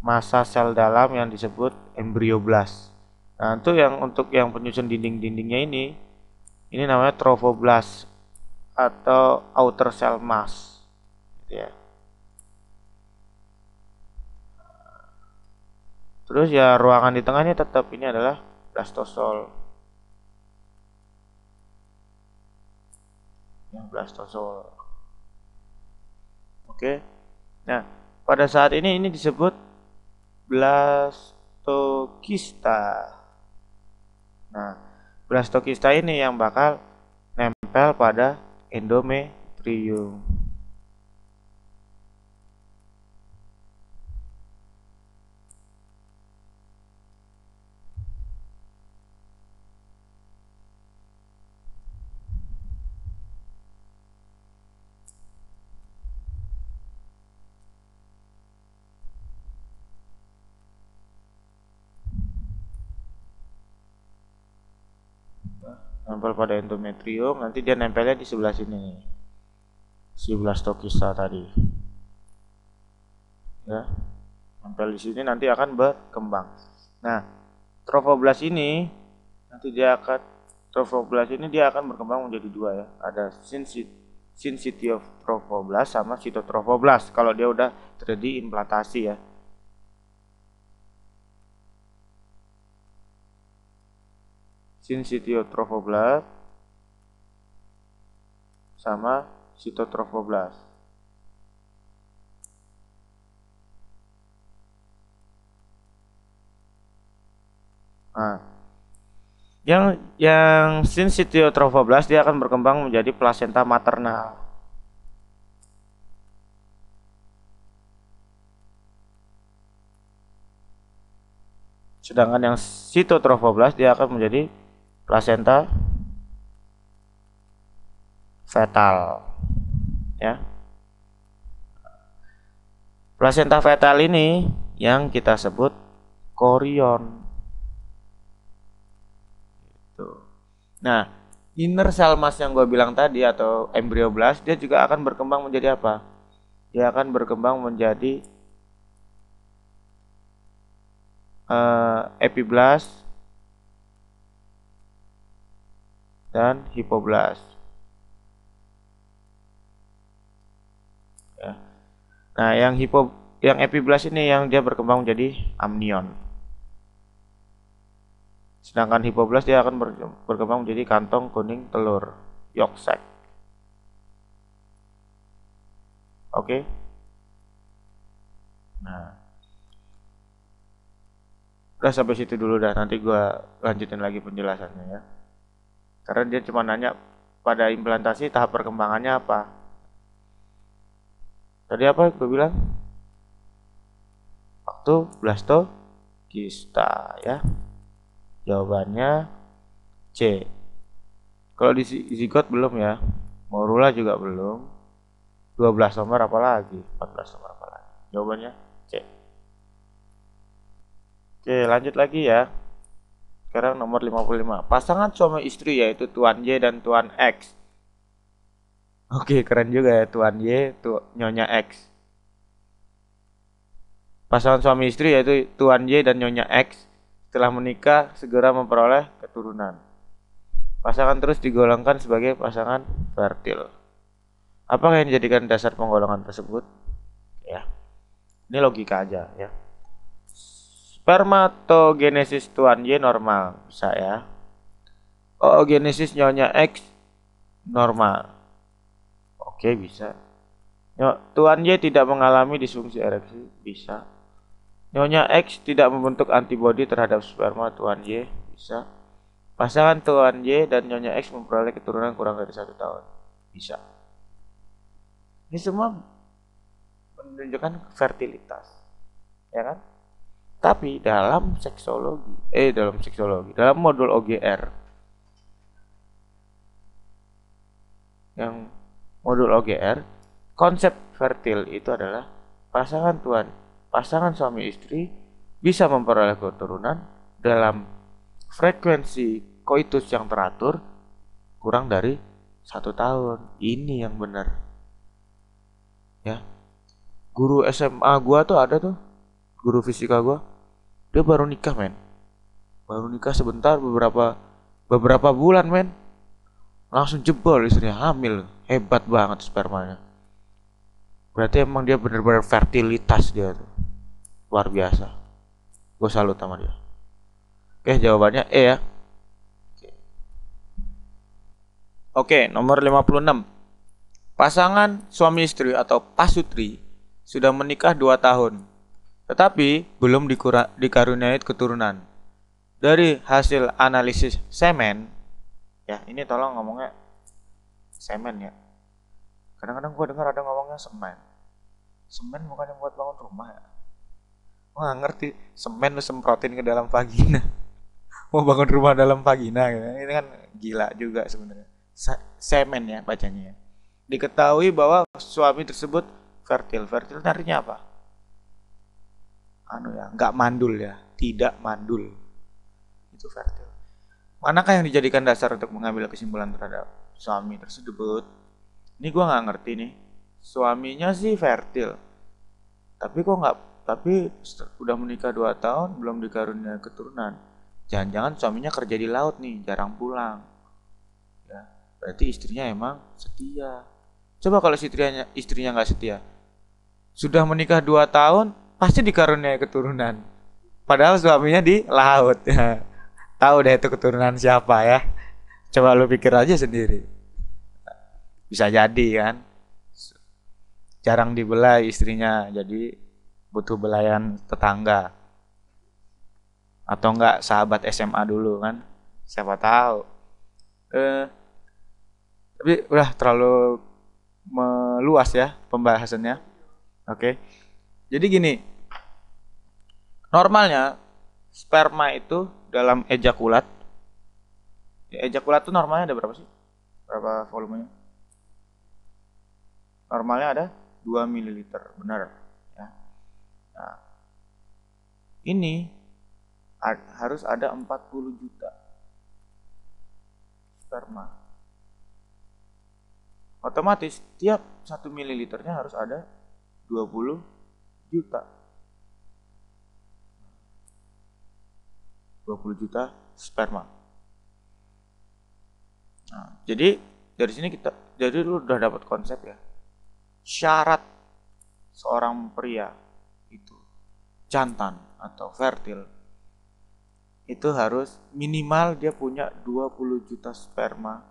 Massa sel dalam yang disebut embryoblast. Nah, itu yang untuk yang penyusun dinding-dindingnya ini namanya trophoblast atau outer cell mass. Gitu ya. Terus ya ruangan di tengahnya tetap ini adalah blastosol. Yang blastosol. Oke. Nah, pada saat ini disebut blastokista. Nah, blastokista ini yang bakal nempel pada endometrium. Nempel pada endometrium, nanti dia nempelnya di sebelah sini nih, si blastokista tadi ya, nempel di sini nanti akan berkembang. Nah, trophoblast ini nanti dia akan berkembang menjadi dua ya, ada syncytial trophoblast sama cytotrophoblast kalau dia udah terjadi implantasi ya. Syncytial trophoblast sama cytotrophoblast. Nah, yang syncytial trophoblast dia akan berkembang menjadi plasenta maternal. Sedangkan yang cytotrophoblast dia akan menjadi plasenta fetal ya. Plasenta fetal ini yang kita sebut chorion. Nah, inner cell mass yang gue bilang tadi atau embryoblast dia juga akan berkembang menjadi apa? Dia akan berkembang menjadi epiblast dan hipoblast. Ya. Nah, yang epiblast ini yang dia berkembang menjadi amnion. Sedangkan hipoblast dia akan berkembang menjadi kantong kuning telur, yolk sac. Oke. Nah, udah sampai situ dulu dah, nanti gua lanjutin lagi penjelasannya ya. Karena dia cuma nanya pada implantasi tahap perkembangannya apa. Tadi apa gue bilang? Waktu blastokista ya. Jawabannya C. Kalau di zigot belum ya. Morula juga belum. 12 nomor apa lagi? 14 nomor apa lagi? Jawabannya C. Oke, lanjut lagi ya. Sekarang nomor 55. Pasangan suami istri yaitu Tuan Y dan Tuan X. Oke, keren juga ya, Tuan Y, Nyonya X. Pasangan suami istri yaitu Tuan Y dan Nyonya X setelah menikah segera memperoleh keturunan. Pasangan terus digolongkan sebagai pasangan fertil. Apa yang dijadikan dasar penggolongan tersebut? Ya, ini logika aja ya. Spermatogenesis Tuan Y normal, bisa ya. Oogenesis Nyonya X normal. Oke, bisa. Tuan Y tidak mengalami disfungsi ereksi, bisa. Nyonya X tidak membentuk antibodi terhadap sperma Tuan Y, bisa. Pasangan Tuan Y dan Nyonya X memperoleh keturunan kurang dari 1 tahun, bisa. Ini semua menunjukkan fertilitas, ya kan? Tapi dalam dalam modul OGR, yang modul OGR, konsep fertil itu adalah pasangan suami istri bisa memperoleh keturunan dalam frekuensi koitus yang teratur kurang dari 1 tahun. Ini yang benar. Ya, guru SMA gua tuh ada tuh, guru fisika gua, dia baru nikah men, baru nikah sebentar, beberapa bulan men, langsung jebol istrinya hamil. Hebat banget spermanya, berarti emang dia bener-bener fertilitas dia tuh, luar biasa. Gue salut sama dia. Oke, jawabannya E ya. Oke, nomor 56. Pasangan suami istri atau pasutri sudah menikah 2 tahun, tetapi belum dikaruniai keturunan. Dari hasil analisis semen, ya ini tolong ngomongnya semen ya. Kadang-kadang gue dengar ada ngomongnya semen. Semen bukan yang buat bangun rumah ya. Gue gak ngerti, semen lu semprotin ke dalam vagina. Mau bangun rumah dalam vagina gitu. Ini kan gila juga sebenarnya. Semen ya bacanya ya. Diketahui bahwa suami tersebut fertil. Fertil artinya apa? Nggak mandul ya, tidak mandul. Itu fertil. Manakah yang dijadikan dasar untuk mengambil kesimpulan terhadap suami tersebut? Ini gue nggak ngerti nih. Suaminya sih fertil, tapi udah menikah 2 tahun belum dikaruniai keturunan. Jangan-jangan suaminya kerja di laut nih, jarang pulang. Ya, berarti istrinya emang setia. Coba kalau istrinya nggak setia, sudah menikah 2 tahun, pasti dikaruniai keturunan. Padahal suaminya di laut. Ya. Tahu deh itu keturunan siapa ya. Coba lu pikir aja sendiri. Bisa jadi kan. Jarang dibelai istrinya, jadi butuh belayan tetangga. Atau enggak sahabat SMA dulu kan. Siapa tahu. Tapi udah terlalu meluas ya pembahasannya. Oke. Jadi gini, normalnya sperma itu dalam ejakulat itu normalnya ada berapa sih? Berapa volumenya? Normalnya ada 2 ml, benar ya. Nah, ini harus ada 40 juta sperma. Otomatis tiap 1 mililiternya harus ada 20 juta. 20 juta sperma. Nah, jadi dari sini lu udah dapat konsep ya. Syarat seorang pria itu jantan atau fertil itu harus minimal dia punya 20 juta sperma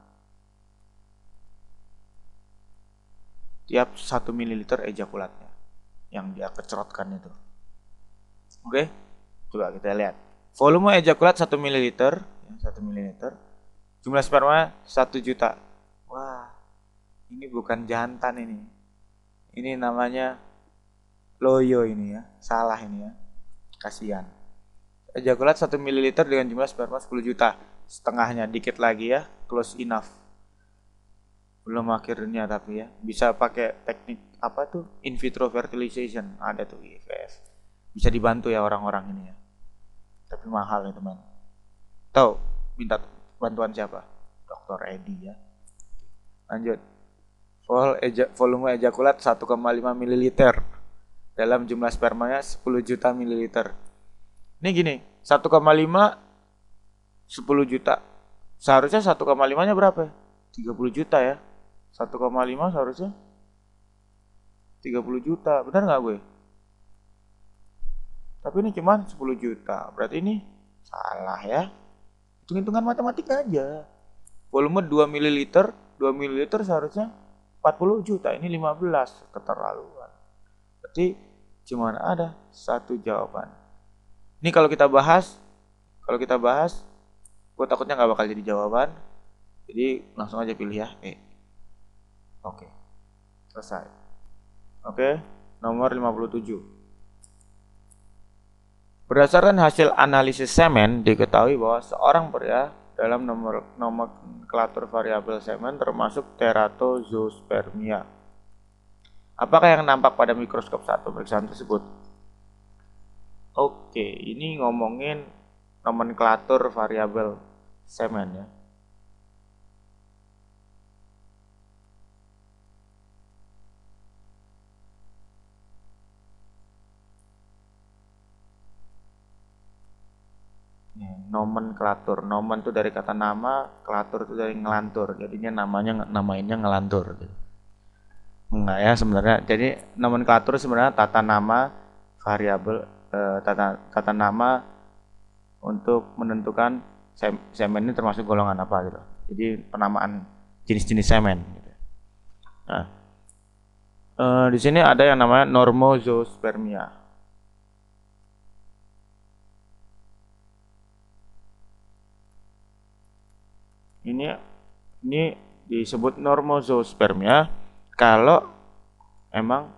tiap 1 mililiter ejakulatnya yang dia kecerotkan itu. Oke, coba kita lihat. Volume ejakulat 1 mililiter, 1 mililiter. Jumlah sperma 1 juta. Wah, ini bukan jantan ini. Ini namanya loyo ini ya. Salah ini ya. Kasihan. ejakulat 1 ml dengan jumlah sperma 10 juta. Setengahnya dikit lagi ya, close enough. Belum akhirnya tapi ya. Bisa pakai teknik apa tuh? In vitro fertilization. Ada tuh IVF. Bisa dibantu ya orang-orang ini ya. Tapi mahal ya teman. Tahu minta bantuan siapa? Dokter Edi ya. Lanjut. Volume ejakulat 1,5 ml dalam jumlah spermanya 10 juta mililiter. Ini gini, 1,5 10 juta. Seharusnya 1,5 nya berapa? 30 juta ya. 1,5 seharusnya 30 juta. Benar nggak gue? Tapi ini cuma 10 juta. Berarti ini salah ya. Hitung-hitungan matematika aja. Volume 2 ml, 2 ml seharusnya 40 juta. Ini 15, keterlaluan. Berarti cuma ada satu jawaban. Ini kalau kita bahas, gue takutnya nggak bakal jadi jawaban. Jadi langsung aja pilih ya. Oke. Selesai. Oke, nomor 57. Berdasarkan hasil analisis semen, diketahui bahwa seorang pria dalam nomenklatur variabel semen termasuk teratozospermia. Apakah yang nampak pada mikroskop saat pemeriksaan tersebut? Oke, ini ngomongin nomenklatur variabel semen ya. Nomenklatur, nomen itu dari kata nama, klatur itu dari ngelantur, jadinya namainnya ngelantur gitu. Enggak ya sebenarnya. Jadi nomenklatur sebenarnya tata nama variabel, tata nama untuk menentukan semen ini termasuk golongan apa gitu. Jadi penamaan jenis-jenis semen gitu. Nah, di sini ada yang namanya normozospermia. Ini disebut normozospermia kalau emang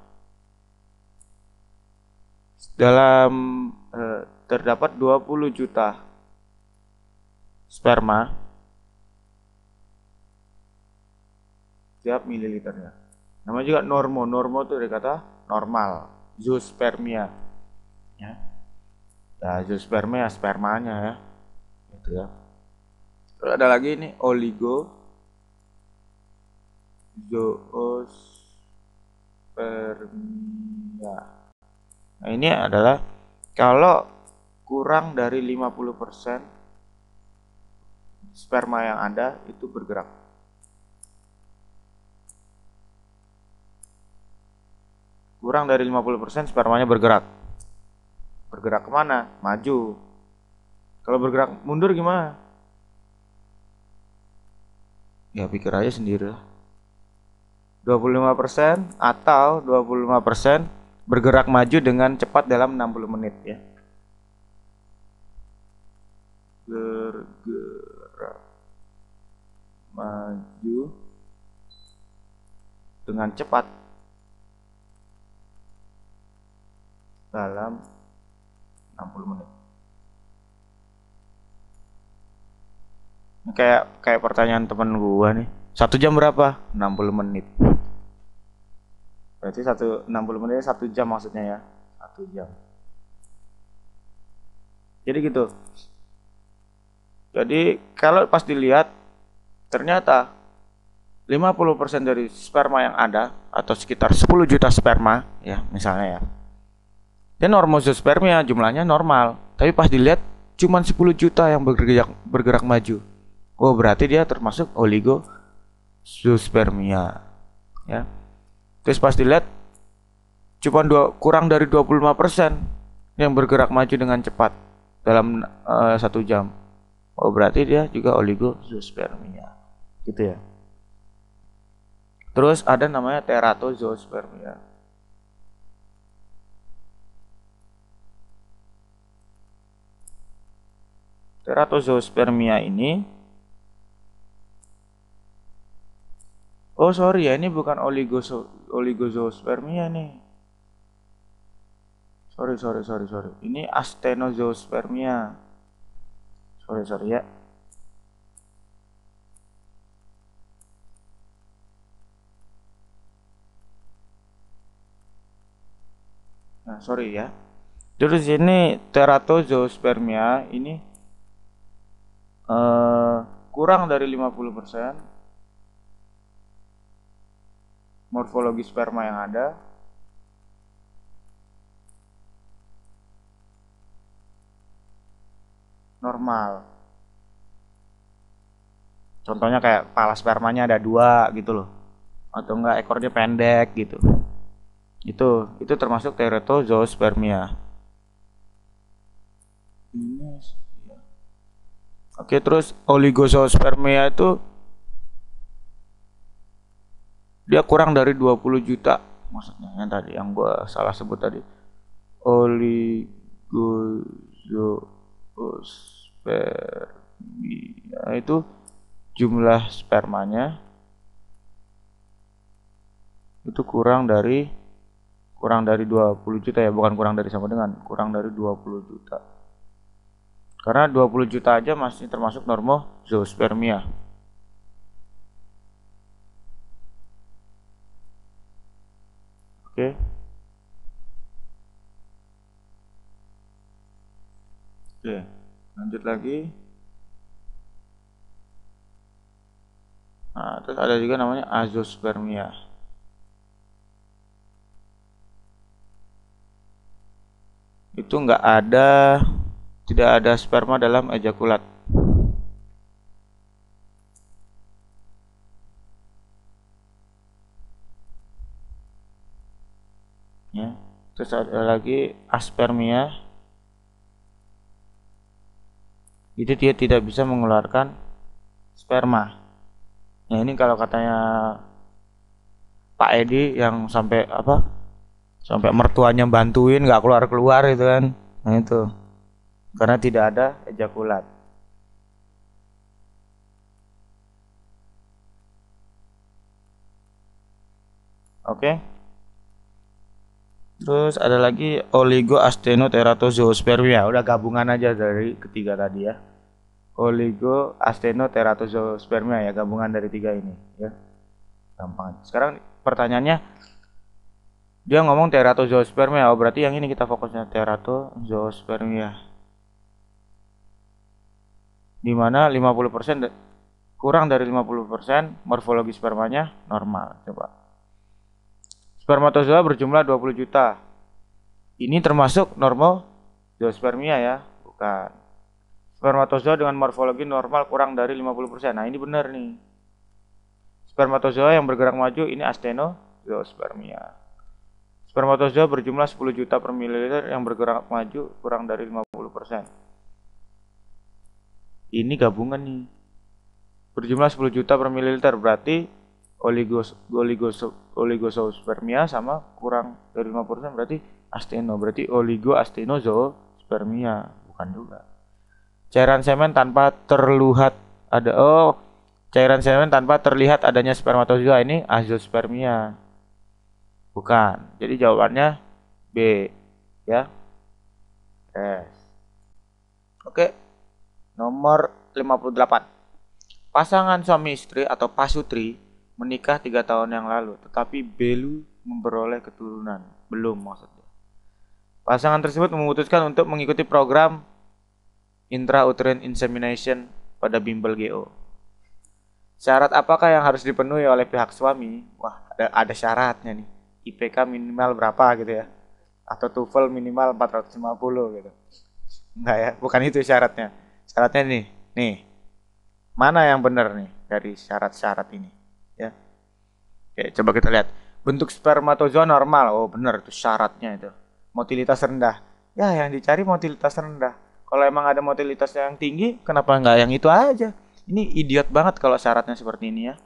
dalam terdapat 20 juta sperma tiap mililiternya. Namanya juga normo itu dari kata normal, zoospermia ya. Ya, zoospermia spermanya ya. Gitu ya. Terus ada lagi ini oligozoosphermia. Nah, ini adalah kalau kurang dari 50% sperma yang ada itu bergerak. Kurang dari 50% spermanya bergerak. Bergerak kemana? Maju. Kalau bergerak mundur gimana? Ya pikir aja sendiri lah. 25% atau 25% bergerak maju dengan cepat dalam 60 menit ya. Bergerak maju dengan cepat dalam 60 menit. Kayak pertanyaan teman gua nih. 1 jam berapa? 60 menit. Berarti 60 menit 1 jam maksudnya ya. 1 jam. Jadi gitu. Jadi kalau pas dilihat ternyata 50% dari sperma yang ada atau sekitar 10 juta sperma ya misalnya ya. Dan normozospermia jumlahnya normal, tapi pas dilihat cuma 10 juta yang bergerak maju. Oh, berarti dia termasuk oligozospermia ya. Terus pas dilihat cuma kurang dari 25% yang bergerak maju dengan cepat dalam 1 jam. Oh, berarti dia juga oligozospermia. Gitu ya. Terus ada namanya teratozospermia. Teratozospermia ini oh sorry ya, ini bukan oligozospermia nih. Sorry. Ini Asthenozoospermia. Sorry ya. Nah, sorry ya. Terus ini Teratozoospermia ini kurang dari 50% morfologi sperma yang ada. Normal. Contohnya kayak pala spermanya ada 2 gitu loh. Atau enggak ekornya pendek gitu. Itu termasuk Teratozoospermia. Ini ya. Oke, terus Oligozoospermia itu dia kurang dari 20 juta maksudnya yang tadi yang gua salah sebut tadi. Oligozoospermia itu jumlah spermanya itu kurang dari 20 juta ya, bukan kurang dari sama dengan kurang dari 20 juta. Karena 20 juta aja masih termasuk normozoospermia. Oke. Oke, lanjut lagi. Nah, terus ada juga namanya azoospermia. Itu tidak ada sperma dalam ejakulat. Ya. Terus ada lagi aspermia. Itu dia tidak bisa mengeluarkan sperma. Nah, ini kalau katanya Pak Edi yang sampai mertuanya bantuin nggak keluar itu kan. Nah, itu karena tidak ada ejakulat. Oke. Terus ada lagi Oligoasthenoteratozoospermia. Udah gabungan aja dari ketiga tadi ya. Oligoasthenoteratozoospermia ya, gabungan dari 3 ini ya. Gampang. Sekarang pertanyaannya, dia ngomong Teratozoospermia, oh berarti yang ini kita fokusnya Teratozoospermia. Dimana 50% kurang dari 50% morfologi spermanya normal. Coba. Spermatozoa berjumlah 20 juta. Ini termasuk normozoospermia ya? Bukan. Spermatozoa dengan morfologi normal kurang dari 50%. Nah, ini benar nih. Spermatozoa yang bergerak maju ini Asthenozoospermia. Spermatozoa berjumlah 10 juta per mililiter yang bergerak maju kurang dari 50%. Ini gabungan nih. Berjumlah 10 juta per mililiter berarti oligozoospermia sama kurang dari 50% berarti astheno, berarti oligoasthenozoospermia, bukan juga. Cairan semen tanpa terlihat adanya spermatozoa ini azoospermia. Bukan. Jadi jawabannya B ya. Yes. Oke. Nomor 58. Pasangan suami istri atau pasutri menikah 3 tahun yang lalu, tetapi belum memperoleh keturunan. Belum maksudnya. Pasangan tersebut memutuskan untuk mengikuti program intrauterine insemination pada bimbel GO. Syarat apakah yang harus dipenuhi oleh pihak suami? Wah, ada syaratnya nih. IPK minimal berapa gitu ya. Atau TOEFL minimal 450 gitu. Enggak ya, bukan itu syaratnya. Syaratnya nih. Mana yang benar nih dari syarat-syarat ini ya? Oke, coba kita lihat. Bentuk spermatozoa normal. Oh, benar itu syaratnya itu. Motilitas rendah. Ya, yang dicari motilitas rendah. Kalau emang ada motilitas yang tinggi, kenapa nggak yang itu aja? Ini idiot banget kalau syaratnya seperti ini ya.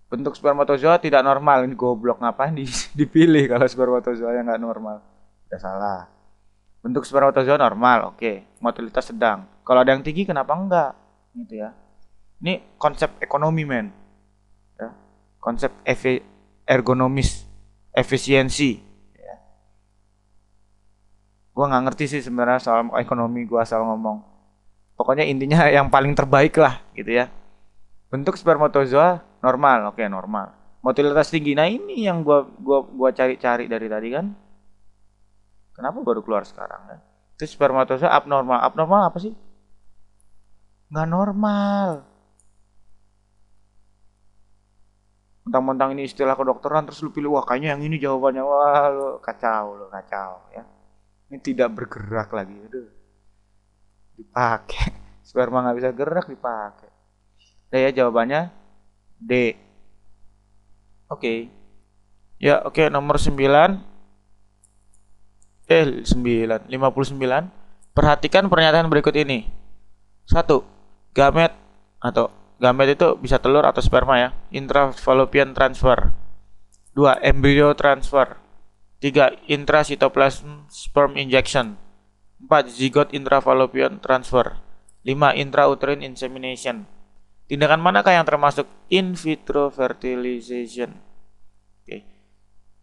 Bentuk spermatozoa tidak normal. Ini goblok, ngapain dipilih kalau spermatozoa yang nggak normal? Udah salah. Bentuk spermatozoa normal, oke. Motilitas sedang. Kalau ada yang tinggi, kenapa enggak? Gitu ya. Ini konsep ekonomi, men. Ya. Konsep ergonomis, efisiensi. Ya. Gua nggak ngerti sih sebenarnya soal ekonomi, gua asal ngomong. Pokoknya intinya yang paling terbaik lah gitu ya. Bentuk spermatozoa normal, oke normal. Motilitas tinggi. Nah, ini yang gua cari-cari dari tadi kan. Kenapa baru keluar sekarang kan? Itu spermatozoa abnormal. Abnormal apa sih? Nggak normal. Mentang-mentang ini istilah kedokteran terus lu pilih wah kayaknya yang ini jawabannya, wah lu kacau ya. Ini tidak bergerak lagi, aduh. Dipakai. Sperma nggak bisa gerak dipakai. Nah ya jawabannya D. Oke. Ya oke nomor 9. 59. Perhatikan pernyataan berikut ini. Satu, gamet atau gamet itu bisa telur atau sperma ya. Intrafallopian transfer. 2, embrio transfer. 3, intrasitoplasm sperm injection. 4, zygote intrafallopian transfer. 5, intrauterine insemination. Tindakan manakah yang termasuk in vitro fertilization? Oke.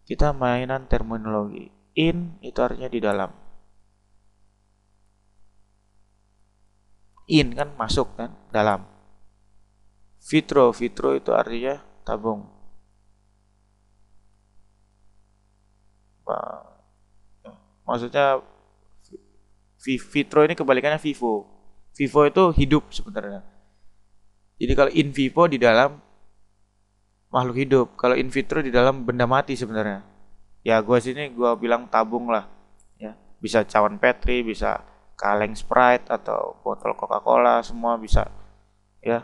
Kita mainan terminologi. In itu artinya di dalam. In kan masuk kan, dalam. Vitro itu artinya tabung. Maksudnya vitro ini kebalikannya vivo. Vivo itu hidup sebenarnya. Jadi kalau in vivo di dalam makhluk hidup, kalau in vitro di dalam benda mati sebenarnya. Ya gue sini gue bilang tabung lah. Ya bisa cawan Petri, bisa kaleng Sprite atau botol Coca-Cola, semua bisa. Ya.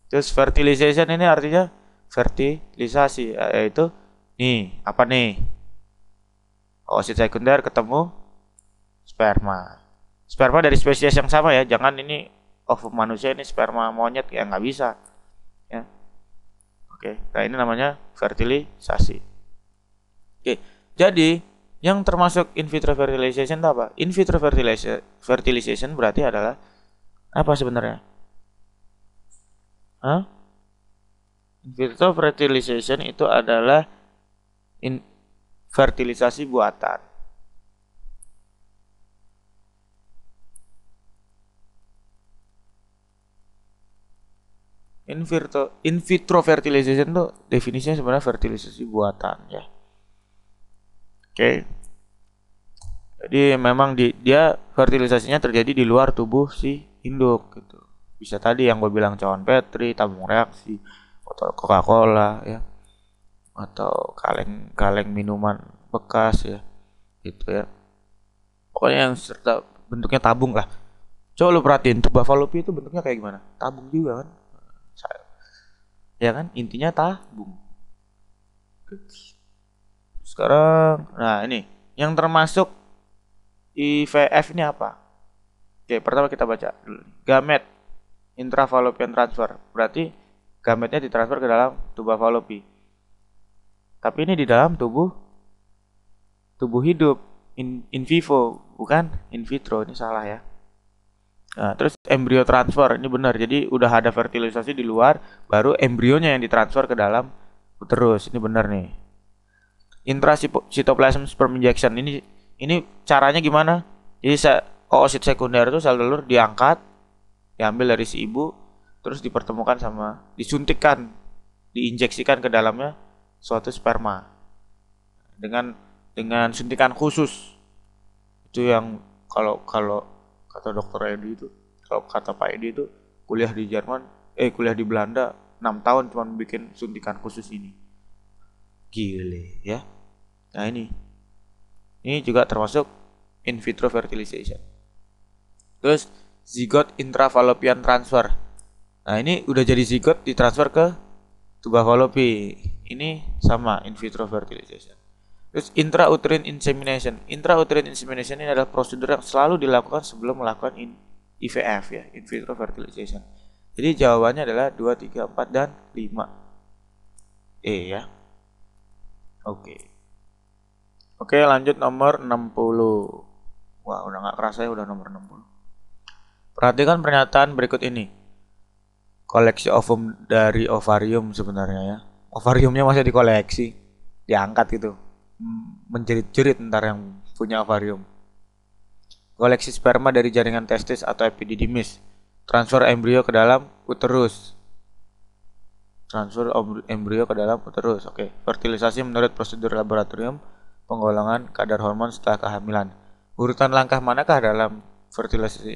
Terus fertilization ini artinya fertilisasi, yaitu nih apa nih? Oosit sekunder ketemu sperma. Sperma dari spesies yang sama ya, jangan ini ovum manusia ini sperma monyet ya nggak bisa. Ya. Oke, nah ini namanya fertilisasi. Oke, jadi yang termasuk in vitro fertilization itu apa? In vitro fertilization berarti adalah apa sebenarnya? Hah? In vitro fertilization itu adalah fertilisasi buatan. In vitro fertilization itu definisinya sebenarnya fertilisasi buatan ya. Oke. Jadi memang dia fertilisasinya terjadi di luar tubuh si induk gitu. Bisa tadi yang gue bilang cawan Petri, tabung reaksi, botol Coca-Cola ya. Atau kaleng minuman bekas ya. Gitu ya. Pokoknya yang serta bentuknya tabung lah. Coba lu perhatiin tuba fallopi itu bentuknya kayak gimana? Tabung juga kan? Ya kan? Intinya tabung. Sekarang, nah ini yang termasuk IVF ini apa? Oke, pertama kita baca dulu. Gamet intrafallopian transfer. Berarti gametnya ditransfer ke dalam tuba fallopi. Tapi ini di dalam tubuh hidup in vivo, bukan in vitro. Ini salah ya. Nah, terus embrio transfer ini benar. Jadi udah ada fertilisasi di luar, baru embrionya yang ditransfer ke dalam uterus. Ini benar nih. Intrasitoplasm sperm injection ini caranya gimana? Jadi oosit sekunder itu sel telur diangkat, diambil dari si ibu, terus dipertemukan sama disuntikkan, diinjeksikan ke dalamnya suatu sperma dengan suntikan khusus. Itu yang kalau kata dokter Edi itu, kalau kata Pak Edi itu kuliah di Belanda 6 tahun cuma bikin suntikan khusus ini. Gile ya. Nah ini juga termasuk in vitro fertilization. Terus zygote intrafallopian transfer. Nah ini udah jadi zygote ditransfer ke tuba fallopi. Ini sama in vitro fertilization. Terus intrauterine insemination. Intrauterine insemination ini adalah prosedur yang selalu dilakukan sebelum melakukan IVF ya, in vitro fertilization. Jadi jawabannya adalah 2, 3, 4 dan 5. Ya. Oke, lanjut nomor 60. Wah, udah gak kerasa ya udah nomor 60. Perhatikan pernyataan berikut ini. Koleksi ovum dari ovarium sebenarnya ya. Ovariumnya masih dikoleksi, diangkat gitu. Menjerit-jerit ntar yang punya ovarium. koleksi sperma dari jaringan testis atau epididymis, transfer embrio ke dalam uterus. Oke. Fertilisasi menurut prosedur laboratorium, penggolongan kadar hormon setelah kehamilan. Urutan langkah manakah dalam fertilisasi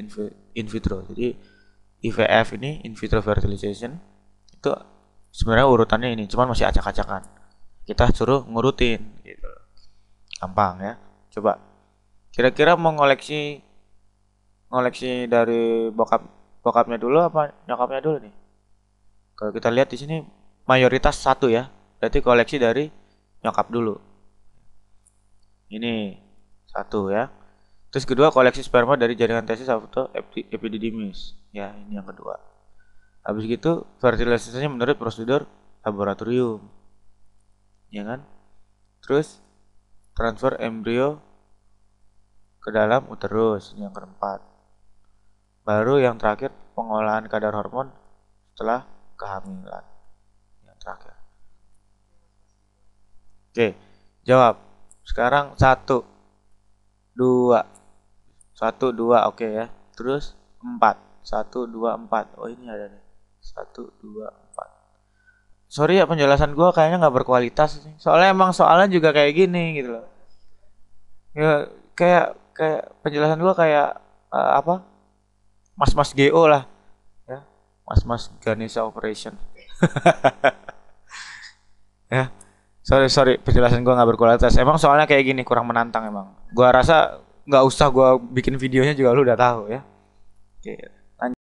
in vitro? Jadi IVF ini, in vitro fertilization, itu sebenarnya urutannya ini, cuman masih acak-acakan. Kita suruh ngurutin gitu. Gampang ya. Coba. Kira-kira mau ngoleksi dari bokapnya dulu apa nyokapnya dulu nih? Kalau kita lihat di sini mayoritas satu ya. Berarti koleksi dari nyokap dulu. Ini satu ya. Terus kedua koleksi sperma dari jaringan testis atau epididymis. Ya, ini yang kedua. Habis gitu fertilisasinya menurut prosedur laboratorium. Ya kan? Terus transfer embrio ke dalam uterus, ini yang keempat. Baru yang terakhir pengolahan kadar hormon setelah kehamilan. Yang terakhir. Oke, jawab. Sekarang 1, 2. 1, 2, oke ya. Terus 4. 1, 2, 4. Oh, ini ada nih. 1, 2, 4. Sorry ya, penjelasan gue kayaknya nggak berkualitas nih. Soalnya emang soalnya juga kayak gini gitu loh. Ya kayak penjelasan gue kayak apa? Mas-mas GO lah. Ya. Mas-mas Ganesha Operation. Ya. Sorry, penjelasan gua nggak berkualitas. Emang soalnya kayak gini kurang menantang emang. Gua rasa nggak usah gua bikin videonya juga lu udah tahu ya. Oke.